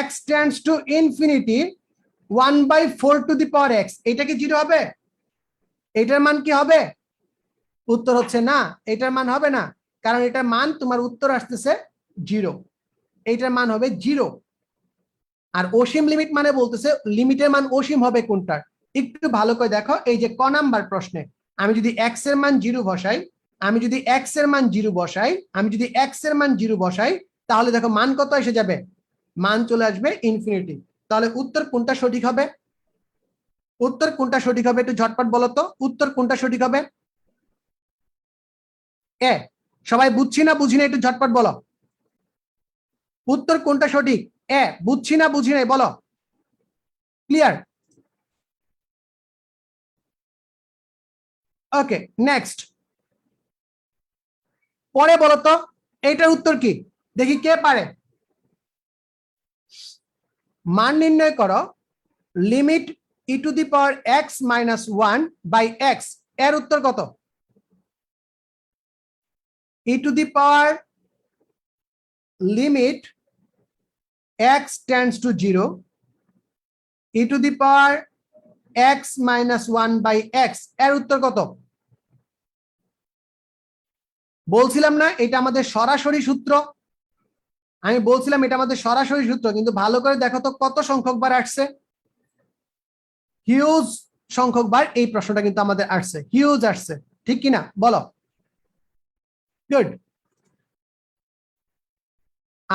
x tends to infinity 1/4 two the power x, এটা কি 0 হবে? এটার মান কি হবে? উত্তর হচ্ছে না, এটার মান হবে না, কারণ এটার মান তোমার উত্তর আসতেছে 0, এইটার মান হবে 0। আর অসীম লিমিট মানে বলতেছে লিমিটের মান অসীম হবে কোনটার, একটু ভালো করে দেখো। এই যে ক নাম্বার প্রশ্নে আমি যদি x এর মান 0 বসাই, আমি যদি x এর মান 0 বসাই, আমি যদি x এর মান 0 বসাই, তাহলে দেখো মান কত এসে যাবে, মান চলে আসবে ইনফিনিটি। তাহলে উত্তর কোনটা সঠিক হবে, উত্তর কোনটা সঠিক হবে একটু ঝটপট বলো তো, উত্তর কোনটা সঠিক হবে? এ, সবাই বুঝছি না বুঝি না একটু ঝটপট বলো, উত্তর কোনটা সঠিক? এ, বুঝছি না বুঝি নাই বলো, ক্লিয়ার? ওকে, নেক্সট, পরে বলো তো এইটার উত্তর কি, দেখি কে পারে। মান নির্ণয় করো limit e to the power x minus 1/x, এর উত্তর কত? E to the power limit x tends to 0 e to the power x minus 1/x, এর উত্তর কত? বলছিলাম না এটা আমাদের সরাসরি সূত্র, আমি বলছিলাম এটা আমাদের সরাসরি সূত্র, কিন্তু ভালো করে দেখো তো কত সংখ্যক বার আসছে, হিউজ সংখ্যক বার এই প্রশ্নটা কিন্তু আমাদের আসছে, হিউজ আসছে, ঠিক কিনা বলো? গুড।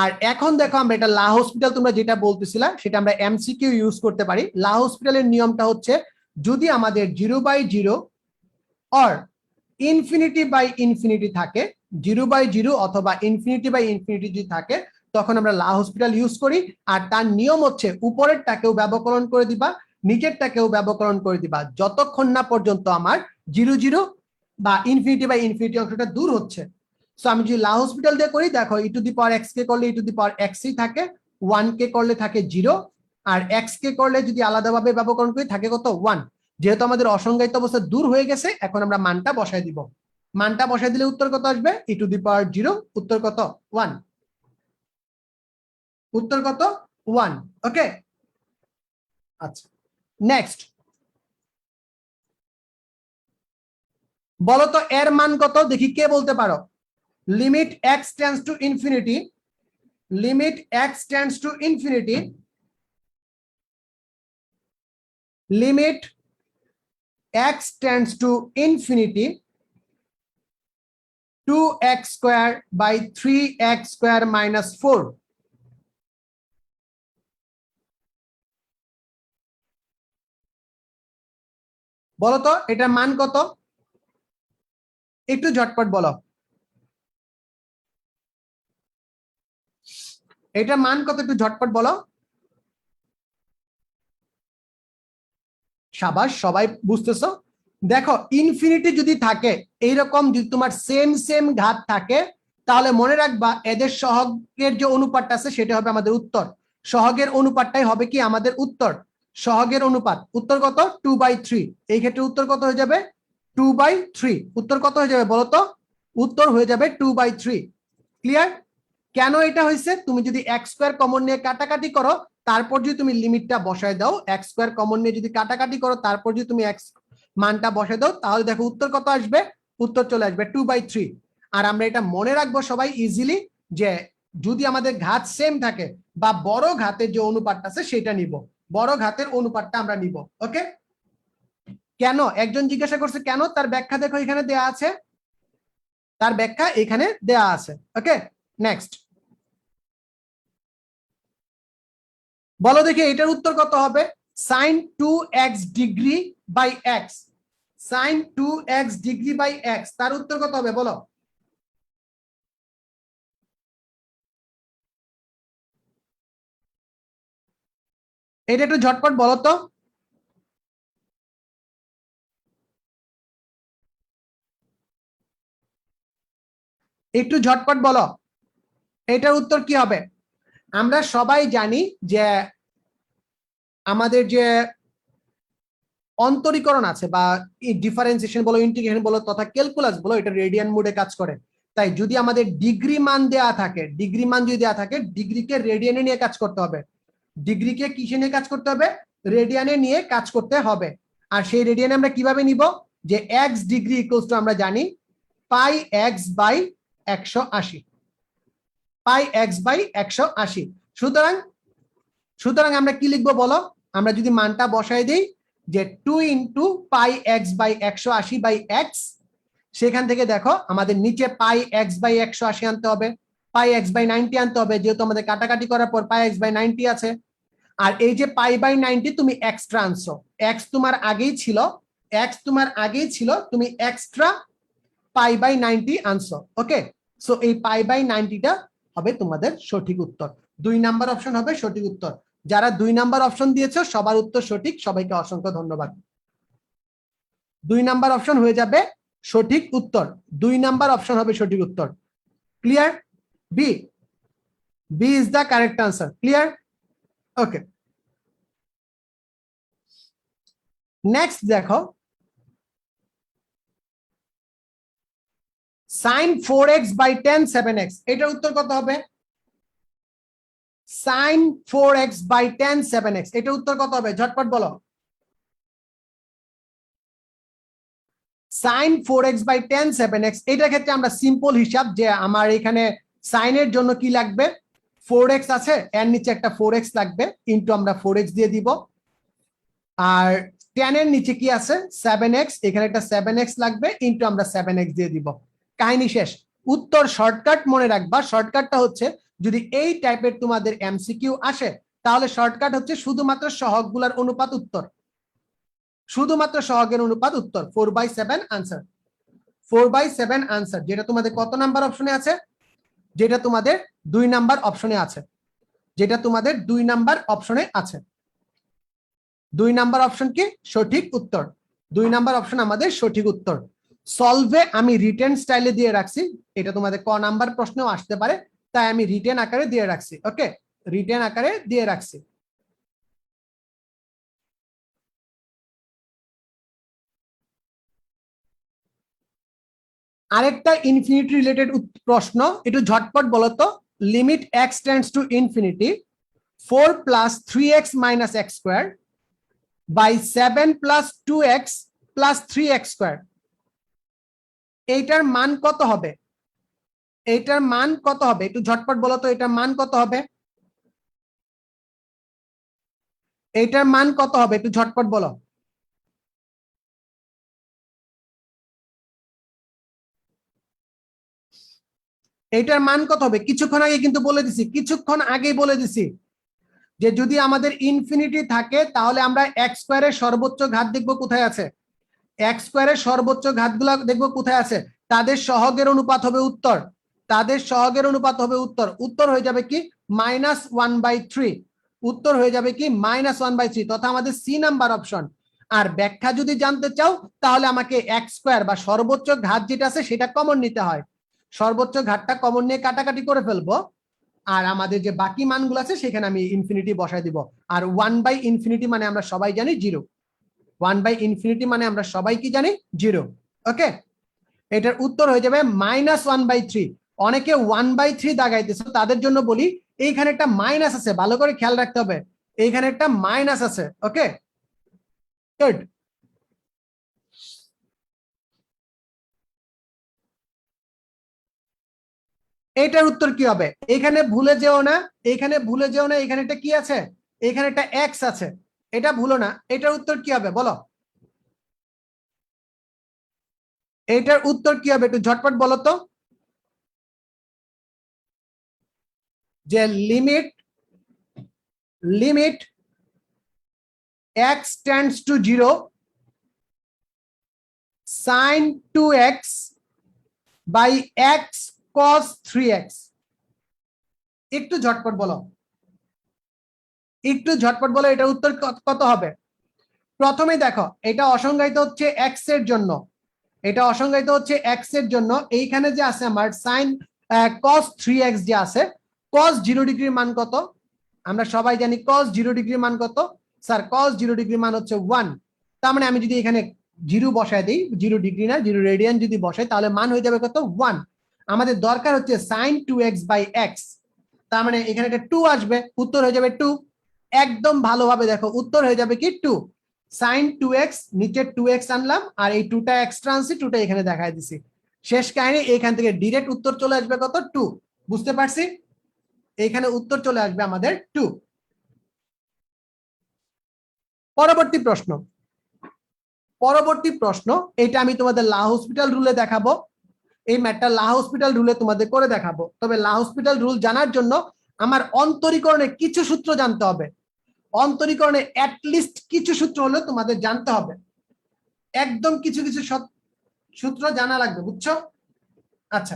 আর এখন দেখো আমরা এটা লা হসপিটাল তোমরা যেটা বলতেছিলা সেটা আমরা এমসিকিউ ইউজ করতে পারি। লা হসপিটালের নিয়মটা হচ্ছে যদি আমাদের 0/0 অর ইনফিনিটি বাই ইনফিনিটি থাকে, 0/0 অথবা ইনফিনিটি বাই ইনফিনিটি যদি থাকে তখন আমরা লা হসপিটাল ইউজ করি। আর তার নিয়ম হচ্ছে উপরেরটাকেও ব্যবকলন করে দিবা, নিচেরটাকেও ব্যবকলন করে দিবা, যতক্ষণ না পর্যন্ত আমার 0/0 বা ইনফিনিটি বাই ইনফিনিটি অংশটা দূর হচ্ছে। সো আমি যদি লা হসপিটাল দিয়ে করি, দেখো e two the power x কে করলে e two the power x ই থাকে, 1 কে করলে থাকে 0, আর x কে করলে যদি আলাদাভাবে ব্যবকলন করি থাকে কত 1। যেহেতু আমাদের অসংজ্ঞায়িত অবস্থা দূর হয়ে গেছে, এখন আমরা মানটা বসায় দিব। মানটা বসায় দিলে উত্তর কত আসবে? e টু দি পাওয়ার 0, উত্তর কত 1, উত্তর কত 1। ওকে, আচ্ছা নেক্সট বলো তো এর মান কত, দেখি কে বলতে পারো। Limit x tends to infinity, limit x tends to infinity, limit x tends to infinity 2x square by 3x square minus 4. বলো তো এটার মান কত, একটু ঝটপট বলো। এটার মান কত একটু ঝটপট বলো। সাবাস, সবাই বুঝতেছো। দেখো ইনফিনিটি যদি থাকে, এইরকম যদি তোমার সেম সেম ঘাত থাকে, তাহলে মনে রাখবা এদের সহগের যে অনুপাতটা আছে সেটা হবে আমাদের উত্তর। সহগের অনুপাতটাই হবে কি আমাদের উত্তর। সহগের অনুপাত উত্তর কত 2/3। এই ক্ষেত্রে উত্তর কত হয়ে যাবে 2/3। উত্তর কত হয়ে যাবে বলো তো, উত্তর হয়ে যাবে 2/3। ক্লিয়ার? কেন এটা হয়েছে, তুমি যদি x স্কয়ার কমন নিয়ে কাটাকাটি করো, তারপর যদি তুমি লিমিটটা বসায় দাও, x স্কয়ার কমন নিয়ে যদি কাটাকাটি করো, তারপর যদি তুমি x মানটা বসায় দাও, তাহলে দেখো উত্তর কত আসবে, উত্তর চলে আসবে 2/3। আর আমরা এটা মনে রাখবো সবাই ইজিলি, যে যদি আমাদের ঘাত সেম থাকে বা বড় ঘাতের যে অনুপাতটা আছে সেটা নিব, বড় ঘাতের অনুপাতটা আমরা নিব। ওকে, কেন একজন জিজ্ঞাসা করছে কেন, তার ব্যাখ্যা দেখো এখানে দেয়া আছে, তার ব্যাখ্যা এখানে দেয়া আছে। ওকে নেক্সট বলো দেখি এটার উত্তর কত হবে। sin 2x degree by x, sin 2x degree by x, তার উত্তর কত হবে বলো। এটা একটু ঝটপট বলো তো। একটু ঝটপট বলো এটার উত্তর কি হবে। আমরা সবাই জানি যে আমাদের যে অন্তরীকরণ আছে বা ডিফারেন্সিয়েশন বলো, ইন্টিগ্রেশন বলো তথা ক্যালকুলাস বলো, এটা রেডিয়ান মোডে কাজ করে। তাই যদি আমাদের ডিগ্রি মান দেয়া থাকে, ডিগ্রি মান যদি দেয়া থাকে, ডিগ্রিকে রেডিয়ানে নিয়ে কাজ করতে হবে। ডিগ্রিকে কিসে নিয়ে কাজ করতে হবে, রেডিয়ানে নিয়ে কাজ করতে হবে। আর সেই রেডিয়ানে আমরা কিভাবে নিব, যে x ডিগ্রি ইকুয়ালস টু আমরা জানি pi x by 180, pi x by 180। সুতরাং সুতরাং আমরা কি লিখবো বলো, আমরা যদি মানটা বসাই দিই যে 2 into pi x by 180 by x, সেখান থেকে দেখো আমাদের নিচে পাই x বাই 180 আনতে হবে, পাই x বাই 90 আনতে হবে, যেহেতু আমাদের কাটাকাটি করার পর পাই x বাই 90 আছে। আর এই যে পাই বাই 90 তুমি এক্সট্রা আনছো, x তোমার আগেই ছিল, x তোমার আগেই ছিল, তুমি এক্সট্রা পাই বাই 90 আনছো। ওকে, সো এই পাই বাই 90টা হবে তোমাদের সঠিক উত্তর। 2 নাম্বার অপশন হবে সঠিক উত্তর। যারা 2 নাম্বার অপশন দিয়েছো সবার উত্তর সঠিক, সবাইকে অসংখ্য ধন্যবাদ। 2 নাম্বার অপশন হয়ে যাবে সঠিক উত্তর, 2 নাম্বার অপশন হবে সঠিক উত্তর। Clear? B, B is the correct answer. Clear? Okay next দেখো, sin 4x by tan 7x, এটার উত্তর কত হবে। sin 4x by tan 7x, এটার উত্তর কত হবে ঝটপট বলো। sin 4x by tan 7x, এটার ক্ষেত্রে আমরা সিম্পল হিসাব, যে আমার এখানে sin এর জন্য কি লাগবে 4x আছে, এর নিচে একটা 4x লাগবে, ইনটু আমরা 4x দিয়ে দিব। আর 10 এর নিচে কি আছে 7x, এখানে একটা 7x লাগবে, ইনটু আমরা 7x দিয়ে দিব, কাহিনী শেষ। উত্তর শর্টকাট মনে রাখবা, শর্টকাটটা হচ্ছে যদি এই টাইপের তোমাদের এমসিকিউ আসে তাহলে শর্টকাট হচ্ছে শুধুমাত্র সহগগুলোর অনুপাত উত্তর, শুধুমাত্র সহগের অনুপাত উত্তর। 4/7 আনসার, 4/7 আনসার, যেটা তোমাদের কত নাম্বার অপশনে আছে, যেটা তোমাদের 2 নাম্বার অপশনে আছে, যেটা তোমাদের 2 নাম্বার অপশনে আছে। 2 নাম্বার অপশন কি সঠিক উত্তর, 2 নাম্বার অপশন আমাদের সঠিক উত্তর। সলভে আমি রিটেন স্টাইলে দিয়ে রাখছি, এটা তোমাদের ক নাম্বার প্রশ্নেও আসতে পারে, তাই আমি রিটেন আকারে দিয়ে রাখছি। ওকে, রিটেন আকারে দিয়ে রাখছি। আরেকটা ইনফিনিটি রিলেটেড প্রশ্ন, একটু ঝটপট বলো তো। Limit x tends to infinity 4 plus 3x minus x square by 7 plus 2x plus 3x square, এইটার মান কত হবে? এইটার মান কত হবে একটু ঝটপট বলো তো, এটার মান কত হবে? এইটার মান কত হবে একটু ঝটপট বলো। এইটার মান কত হবে? কিছুক্ষণ আগে কিন্তু বলে দিছি, কিছুক্ষণ আগেই বলে দিছি যে যদি আমাদের ইনফিনিটি থাকে তাহলে আমরা এক্স স্কোয়ারের সর্বোচ্চ ঘাত দেখবো কোথায় আছে, এক্স স্কোয়ারের সর্বোচ্চ ঘাতগুলো দেখবো কোথায় আছে, তাদের সহগের অনুপাত হবে উত্তর, তাদের সহগের অনুপাত হবে উত্তর। উত্তর হয়ে যাবে কি -1/3, উত্তর হয়ে যাবে কি -1/3, তথা আমাদের সি নাম্বার অপশন। আর ব্যাখ্যা যদি জানতে চাও তাহলে আমাকে এক্স স্কোয়ার বা সর্বোচ্চ ঘাত যেটা আছে সেটা কমন নিতে হয়, সর্বোচ্চ ঘাতটা কমন নিয়ে কাটাকাটি করে ফেলবো, আর আমাদের যে বাকি মানগুলো আছে সেখানে আমি ইনফিনিটি বসাই দিব। আর 1/∞ মানে আমরা সবাই জানি 0, 1/∞ মানে আমরা সবাই কি জানি 0। ওকে, এটার উত্তর হয়ে যাবে -1/3। অনেকে 1/3 দাগাইতেছে, তাদের জন্য বলি এইখানে একটা মাইনাস আছে, ভালো করে খেয়াল রাখতে হবে, এইখানে একটা মাইনাস আছে। ওকে, গুড। এটার উত্তর কি হবে? এখানে ভুলে যেও না, এখানে ভুলে যেও না, এখানে একটা কি আছে, এখানে একটা এক্স আছে, এটা ভুলো না। এটার উত্তর কি হবে বলো, এটার উত্তর কি হবে একটু ঝটপট বলো তো। যে limit, limit x tends to 0 sin 2x by x cos 3x, একটু ঝটপট বলো, একটু ঝটপট বলো এটার উত্তর কত হবে। প্রথমে দেখো এটা অসংজ্ঞায়িত হচ্ছে x এর জন্য, এটা অসংজ্ঞায়িত হচ্ছে x এর জন্য। এইখানে যে আছে আমার sin cos 3x যে আছে, cos 0 ডিগ্রির মান কত? আমরা সবাই জানি cos 0 ডিগ্রির মান কত, স্যার cos 0 ডিগ্রির মান হচ্ছে 1। তার মানে আমি যদি এখানে 0 বসায় দিই, 0 ডিগ্রি না 0 রেডিয়ান যদি বসাই তাহলে মান হয়ে যাবে কত 1। আমাদের দরকার হচ্ছে sin 2x by x, তার মানে এখানে একটা 2 আসবে, উত্তর হয়ে যাবে 2। একদম ভালোভাবে দেখো উত্তর হয়ে যাবে কি 2। sin 2x নিচে 2x আনলাম আর এই 2টা এক্সট্রা আনছি, 2টা এখানে দেখায় দিছি, শেষ কাহিনী। এখান থেকে ডাইরেক্ট উত্তর চলে আসবে কত 2, বুঝতে পারছি? এখানে উত্তর চলে আসবে আমাদের 2। পরবর্তী প্রশ্ন, পরবর্তী প্রশ্ন, এটা আমি তোমাদের লা হসপিটাল রুলে দেখাবো, এই ম্যাটটা লা হসপিটাল রুলে তোমাদের করে দেখাবো। তবে লা হসপিটাল রুল জানার জন্য আমার অন্তরীকরণে কিছু সূত্র জানতে হবে, অন্তরীকরণে অ্যাটলিস্ট কিছু সূত্র হলেও তোমাদের জানতে হবে, একদম কিছু কিছু সূত্র জানা লাগবে, বুঝছো? আচ্ছা,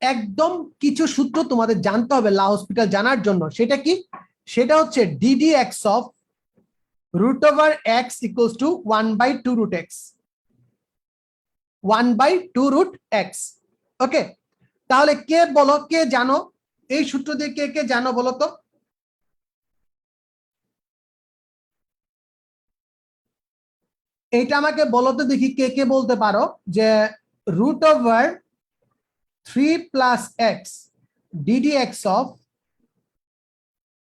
একদম কিছু সূত্র তোমাদের জানতে হবে লা হসপিটাল জানার জন্য। সেটা কি? সেটা হচ্ছে DD x of √x equals to 1/2 root x, 1/2 root x। ওকে, তাহলে কে বলো, কে জানো এই সূত্র দিয়ে, কে কে জানো বলো তো। এইটা আমাকে বলো তো দেখি, কে কে বলতে পারো যে √3 plus x ddx of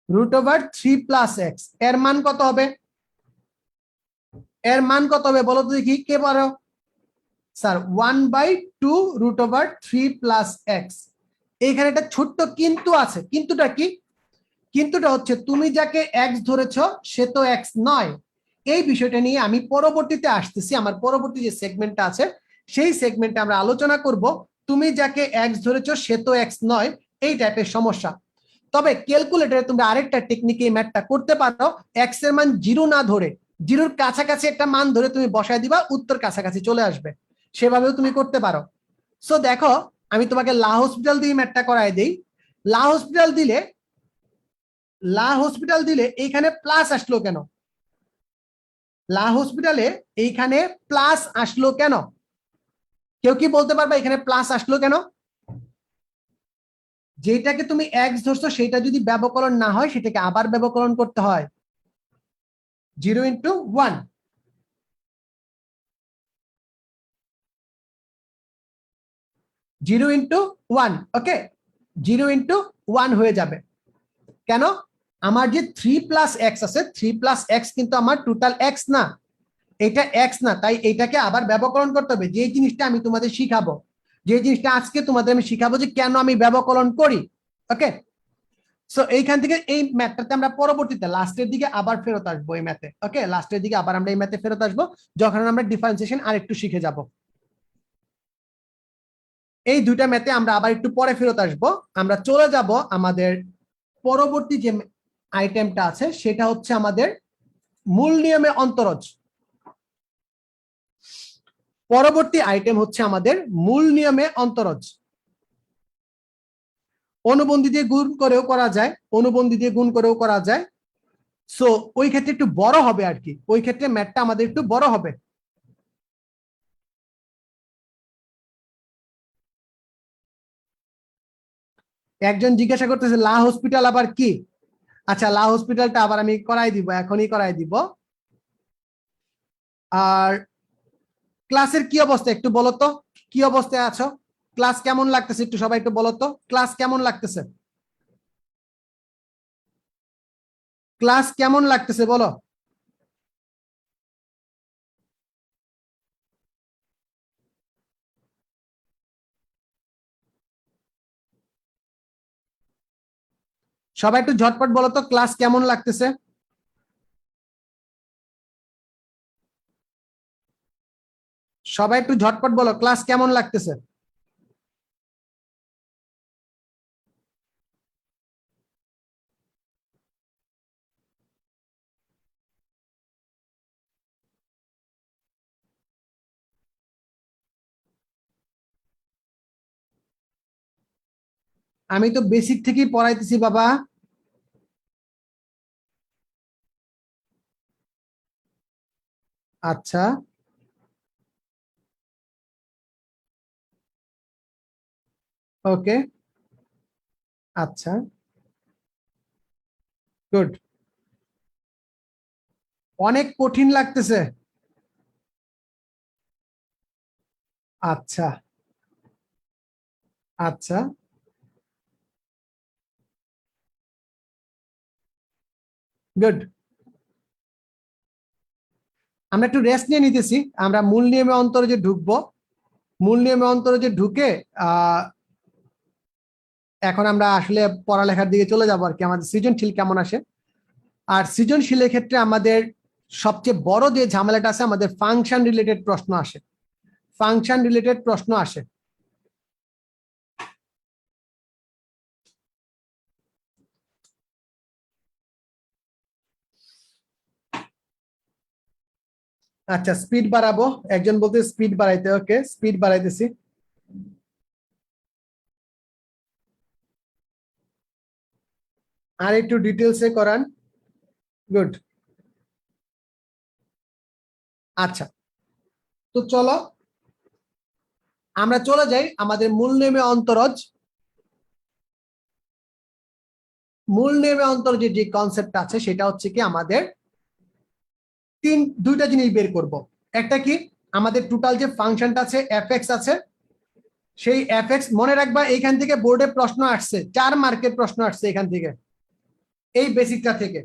√3 plus x এর মান কত হবে? এর মান কত হবে বলো তো দেখি, কে পারো? Sir 1/2 √3 plus x। এইখানে একটা ছোট্ট কিন্তু আছে, কিন্তুটা কি? কিন্তুটা হচ্ছে তুমি যাকে এক্স ধরেছো সে তো এক্স নয়। এই বিষয়টা নিয়ে আমি পরবর্তীতে আসতেছি, আমার পরবর্তী যে সেগমেন্টটা আছে সেই সেগমেন্টে আমরা আলোচনা করব তুমি যাকে এক্স ধরেছো সে তো এক্স নয়, এই টাইপের সমস্যা। তবে ক্যালকুলেটরে তুমি আরেকটা টেকনিকে এই ম্যাথটা করতে পারো, এক্স এর মান 0 না ধরে জিরোর কাছাকাছি একটা মান ধরে তুমি বসায় দিবা, উত্তর কাছাকাছি চলে আসবে, সেভাবেও তুমি করতে পারো। সো দেখো আমি তোমাকে লা হসপিটাল দিয়ে ম্যাথটা করাই দেই। লা হসপিটাল দিলে এইখানে প্লাস আসলো কেন? লা হসপিটালে এইখানে প্লাস আসলো কেন? কেউ কি বলতে পারবে এখানে প্লাস আসলো কেন? যেটাকে তুমি এক্স ধরছো সেটা যদি ব্যবকলন না হয় সেটাকে আবার ব্যবকলন করতে হয়, 0 × 1, 0 × 1, ওকে, 0 × 1 হয়ে যাবে। কেন? আমার যে 3 + x আছে, 3 + x কিন্তু আমার টোটাল x না, এটা x না, তাই এটাকে আবার ব্যবকলন করতে হবে। যে জিনিসটা আমি তোমাদের শিখাবো, যে জিনিসটা আজকে তোমাদের আমি শিখাবো যে কেন আমি ব্যবকলন করি, ওকে। সো এইখান থেকে এই ম্যাথটাতে আমরা পরবর্তীতে লাস্টের দিকে আবার ফেরত আসবো এই ম্যাথে, ওকে, লাস্টের দিকে আবার আমরা এই ম্যাথে ফেরত আসবো যখন আমরা ডিফারেন্সিয়েশন আর একটু শিখে যাব। এই দুইটা ম্যাথে আমরা আবার একটু পরে ফেরত আসবো। আমরা চলে যাব আমাদের পরবর্তী যে আইটেমটা আছে সেটা হচ্ছে আমাদের মূল নিয়মে অন্তরজ। পরবর্তী আইটেম হচ্ছে আমাদের মূল নিয়মে অন্তরজ। অনুবন্ধী দিয়ে গুণ করেও করা যায়, অনুবন্ধী দিয়ে গুণ করেও করা যায়। সো ওই ক্ষেত্রে একটু বড় হবে আর কি, ওই ক্ষেত্রে ম্যাথটা আমাদের একটু বড় হবে। একজন জিজ্ঞাসা করতেছে লা হসপিটাল আবার কি? আচ্ছা, লা হসপিটালটা আবার আমি করাই দিব, এখনই করাই দিব। আর ক্লাসের কি অবস্থা একটু বলো তো, কি অবস্থায় আছো? ক্লাস কেমন লাগতেছে একটু সবাই একটু বলো তো, ক্লাস কেমন লাগতেছে? ক্লাস কেমন লাগতেছে বলো। সবাই একটু ঝটপট বলো তো ক্লাস কেমন লাগতেছে। সবাই একটু ঝটপট বলো ক্লাস কেমন লাগতেছে। আমি তো বেসিক থেকেই পড়াইতেছি বাবা। আচ্ছা, ওকে, আচ্ছা, গুড। অনেক কঠিন লাগতেছে? আচ্ছা, আচ্ছা, গুড। আমরা একটু রেস্ট নিয়ে নিতেছি, আমরা মূল নিয়মে অন্তরে যে ঢুকবো, মূল নিয়মে অন্তরে যে ঢুকে এখন আমরা আসলে পড়ালেখার দিকে চলে যাবো আর কি, আমাদের সৃজনশীল কেমন আসে। আর সৃজনশীলের ক্ষেত্রে আমাদের সবচেয়ে বড় যে ঝামেলাটা আছে, আমাদের ফাংশন রিলেটেড প্রশ্ন আসে, ফাংশন রিলেটেড প্রশ্ন আসে। আচ্ছা, স্পিড বাড়াবো, একজন বলতে স্পিড বাড়াইতে, ওকে স্পিড বাড়াইতেছি। আর একটু ডিটেলসে করান, গুড। আচ্ছা, তো চলো আমরা চলে যাই আমাদের মূল নিয়মে অন্তরজ। মূল নিয়মে অন্তরজ যে কনসেপ্ট আছে সেটা হচ্ছে কি আমাদের দুইটা জিনিস বের করব। একটা কি, আমাদের টোটাল যে ফাংশনটা আছে এফ এক্স আছে, সেই এফ এক্স মনে রাখবা এইখান থেকে বোর্ডে প্রশ্ন আসছে, 4 মার্কের প্রশ্ন আসছে এখান থেকে, এই বেসিকটা থেকে।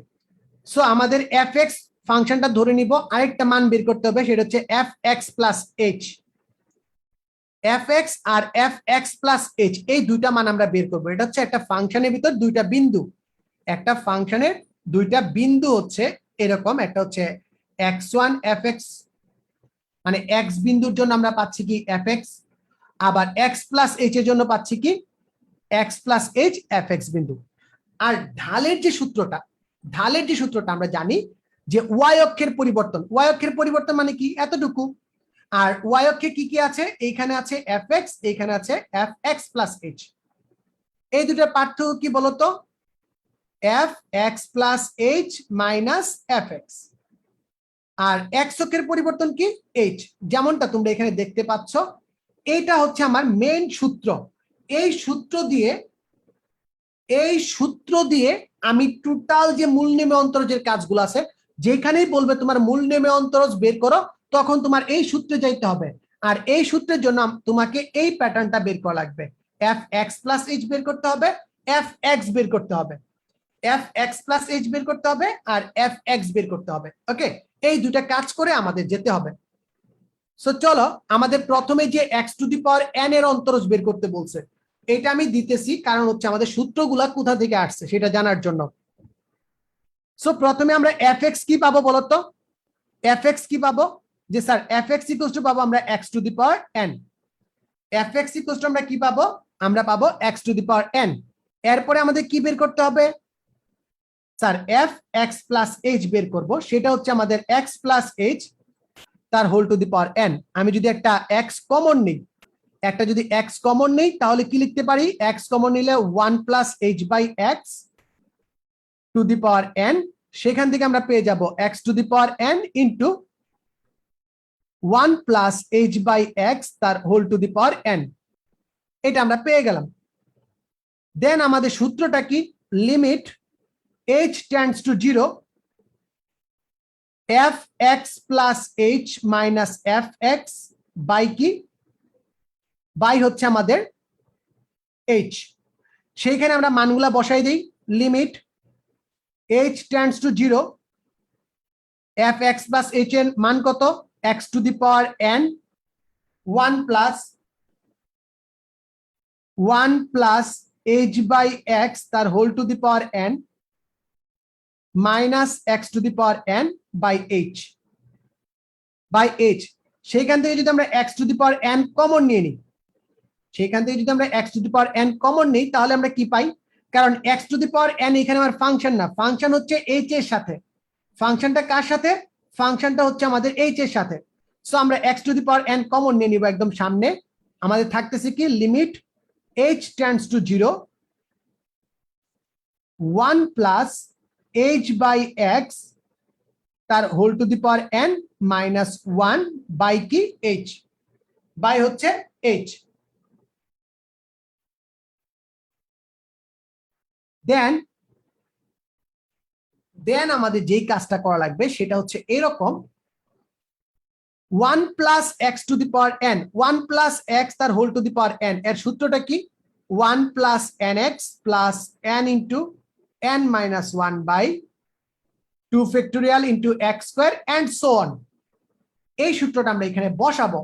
সো আমাদের এফ এক্স ফাংশনটা ধরে নিব, আরেকটা মান বের করতে হবে সেটা হচ্ছে f x plus h. F x আর এফ এক্স প্লাস এইচ এই দুইটা মান আমরা বের করবো, এটা হচ্ছে একটা ফাংশনের ভিতর দুইটা বিন্দু। একটা ফাংশনের দুইটা বিন্দু হচ্ছে এরকম, একটা হচ্ছে x1 fx, মানে x বিন্দুর জন্য আমরা পাচ্ছি কি fx, আবার x প্লাস h এর জন্য পাচ্ছি কি x প্লাস h fx বিন্দু। আর ঢালের যে সূত্রটা আমরা জানি যে y অক্ষের পরিবর্তন মানে কি এতটুকু, আর y অক্ষে কি কি আছে, এইখানে আছে fx, এইখানে আছে fx প্লাস h। এই দুটোর পার্থক্য কি বলতো, fx plus h minus fx। আর x অক্ষের পরিবর্তন কি h, যেমনটা তোমরা এখানে দেখতে পাচ্ছ। এটা হচ্ছে আমার মেইন সূত্র। এই সূত্র দিয়ে আমি টোটাল যে মূল নেমে অন্তরজের কাজগুলো আছে, যেখানেই বলবে তোমার মূল নেমে অন্তরজ বের করো, তখন তোমার এই সূত্রে যাইতে হবে। আর এই সূত্রের জন্য তোমাকে এই প্যাটার্নটা বের করা লাগবে, fx প্লাস h বের করতে হবে, fx বের করতে হবে, fx প্লাস h বের করতে হবে, আর fx বের করতে হবে। ওকে, এই দুটা কাজ করে আমাদের যেতে হবে। সো চলো, আমাদের প্রথমে যে x to the power n এর অন্তরজ বের করতে বলছে, এটা আমি দিতেছি কারণ হচ্ছে আমাদের সূত্রগুলা কোথা থেকে আসছে সেটা জানার জন্য। সো প্রথমে আমরা fx কি পাবো বলতো, fx কি পাবো, যে স্যার fx ইকুয়ালস টু পাবো আমরা x to the power n, fx equals to আমরা কি পাবো, আমরা পাবো x to the power n। এরপরে আমাদের কি বের করতে হবে স্যার, fx প্লাস h বের করব, সেটা হচ্ছে আমাদের x প্লাস h তার whole to the power n। আমি যদি একটা x কমন নিই, তাহলে কি লিখতে পারি, x কমন নিলে 1 plus h by x to the power n, সেখান থেকে আমরা পেয়ে যাব x to the power n into 1 plus h by x তার whole to the power n। এটা আমরা পেয়ে গেলাম। দেন আমাদের সূত্রটা কি, limit h tends to 0 fx plus h minus fx by কি, বাই হচ্ছে আমাদের h। সেইখানে আমরা মানগুলা বসাই দিই, limit h tends to 0 fx plus h এর মান কত, x to the power n 1 plus h by x তার whole to the power n minus x to the power n by h সেইখান থেকে যদি আমরা x to the power n common নিয়ে নিই, তাহলে আমরা কি পাই, কারণ x to the power n এখানে আমার ফাংশন না, ফাংশন হচ্ছে h এর সাথে। ফাংশনটা কার সাথে, ফাংশনটা হচ্ছে আমাদের h এর সাথে। সো আমরা x to the power n common নিয়ে নিব একদম সামনে। আমাদের থাকতেছে কি, limit h tends to 0 1 plus h by x তার whole to the power n minus 1 by কি h, বাই হচ্ছে h। দেন আমাদের যেই কাজটা করা লাগবে সেটা হচ্ছে এরকম, 1 plus x to the power n, 1 plus x তার whole to the power n, এর সূত্রটা কি, 1 plus nx plus n into n minus 1 by 2 factorial into x square and so on. এই সূত্রটা আমরা এখানে বসাবো,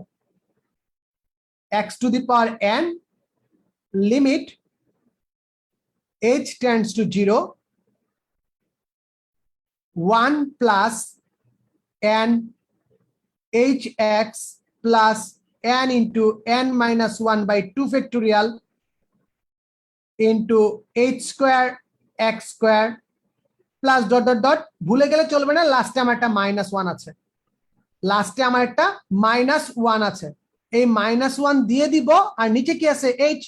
x to the power n limit h tends to 0 1 plus n hx plus n into n minus 1 by 2 factorial into h square x square plus dot dot dot, ভুলে গেলে চলবে না, লাস্টে আমার একটা মাইনাস 1 আছে, এই মাইনাস 1 দিয়ে দিব, আর নিচে কি আছে h।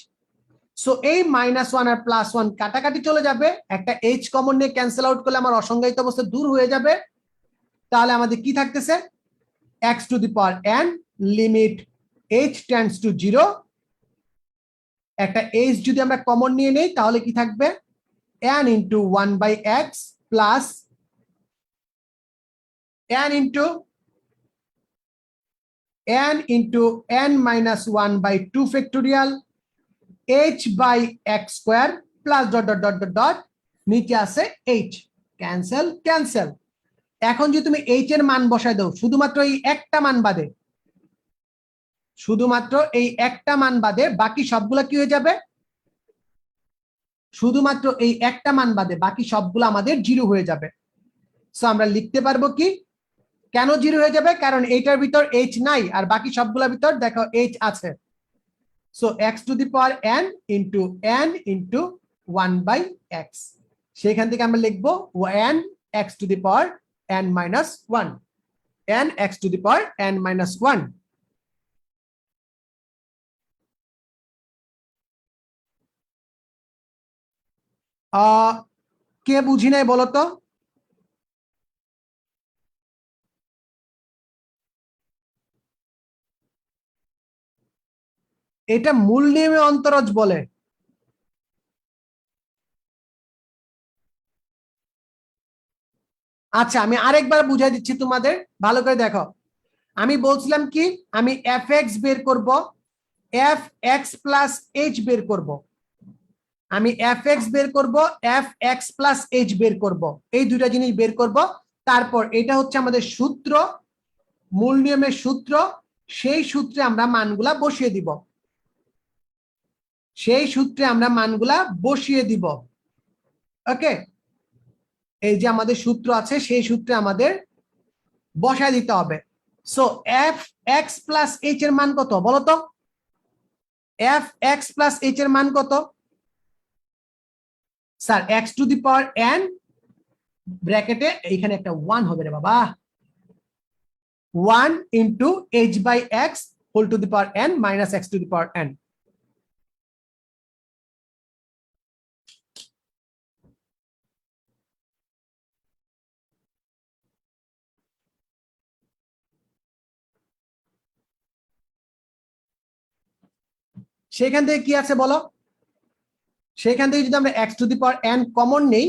সো এই মাইনাস 1 আর প্লাস 1 কাটাকাটি চলে যাবে, একটা h কমন নিয়ে ক্যান্সেল আউট করলে আমার অসংজ্ঞায়িত অবস্থা দূর হয়ে যাবে। তাহলে আমাদের কি থাকতেছে, x to the power n limit h tends to 0, একটা h যদি আমরা কমন নিয়ে নেই তাহলে কি থাকবে, n into 1 by x plus n into n minus 1 by 2 factorial h by x square plus dot dot dot dot dot, নিচে আছে h, ক্যান্সেল। এখন যদি তুমি h এর মান বসায় দাও, শুধুমাত্র এই একটা মান বাদে বাকি সবগুলো কি হয়ে যাবে, শুধুমাত্র এই একটা মান বাদে বাকি সবগুলো আমাদের 0 হয়ে যাবে। সো আমরা লিখতে পারবো কি, কেন 0 হয়ে যাবে? কারণ এইটার ভিতর h নাই আর বাকি সবগুলোর ভিতর দেখো h আছে। So x to the power n into n into 1/x, সেখান থেকে আমরা লিখবো n x to the power n minus 1, n x to the power n minus 1। কে বুঝি নাই বলো তো? এটা মূল নিয়মে অন্তরজ বলে। আচ্ছা আমি আরেকবার বুঝাই দিচ্ছি তোমাদের, ভালো করে দেখো। আমি বলছিলাম কি, আমি fx বের করব, fx প্লাস h বের করব, আমি fx বের করব, fx প্লাস h বের করব, এই দুইটা জিনিস বের করব। তারপর এটা হচ্ছে আমাদের সূত্র, মূল নিয়মের সূত্র, সেই সূত্রে আমরা মানগুলা বসিয়ে দিব, সেই সূত্রে আমরা মানগুলা বসিয়ে দিব। ওকে, এই যে আমাদের সূত্র আছে সেই সূত্রে আমাদের বসায় দিতে হবে। So F x plus H এর মান কত বলো তো? এফ এক্স প্লাস এইচ এর মান কত sir? X to the power n, ব্র্যাকেটে এখানে একটা 1 হবে রে বাবা, 1 into h by x whole to the power n minus x to the power n. সেখান থেকে কি আছে বলো? সেখান থেকে যদি আমরা x to the power n common নেই,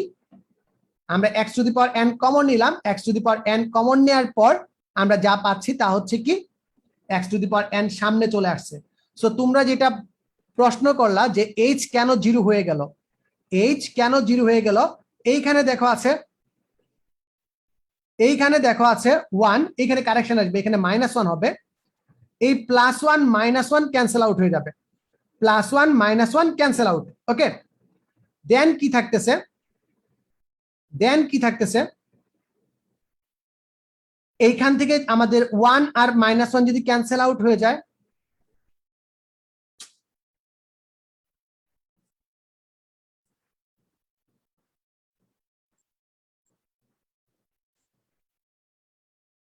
আমরা x to the power n common নিলাম, x to the power n common নেওয়ার পর আমরা যা পাচ্ছি তা হচ্ছে কি, x to the power N সামনে চলে আসছে। সো তোমরা যেটা প্রশ্ন করলা যে এইচ কেন 0 হয়ে গেল, এইচ কেন 0 হয়ে গেল, এইখানে দেখো আছে, এইখানে দেখো আছে 1, এখানে কারেকশন আসবে, এখানে -1 হবে, এই +1 -1 ক্যান্সেল আউট হয়ে যাবে, +1 -1 ক্যান্সেল আউট। ওকে, দেন কি থাকতেছে, দেন কি থাকতেছে, এইখান থেকে আমাদের 1 আর -1 যদি ক্যান্সেল আউট হয়ে যায়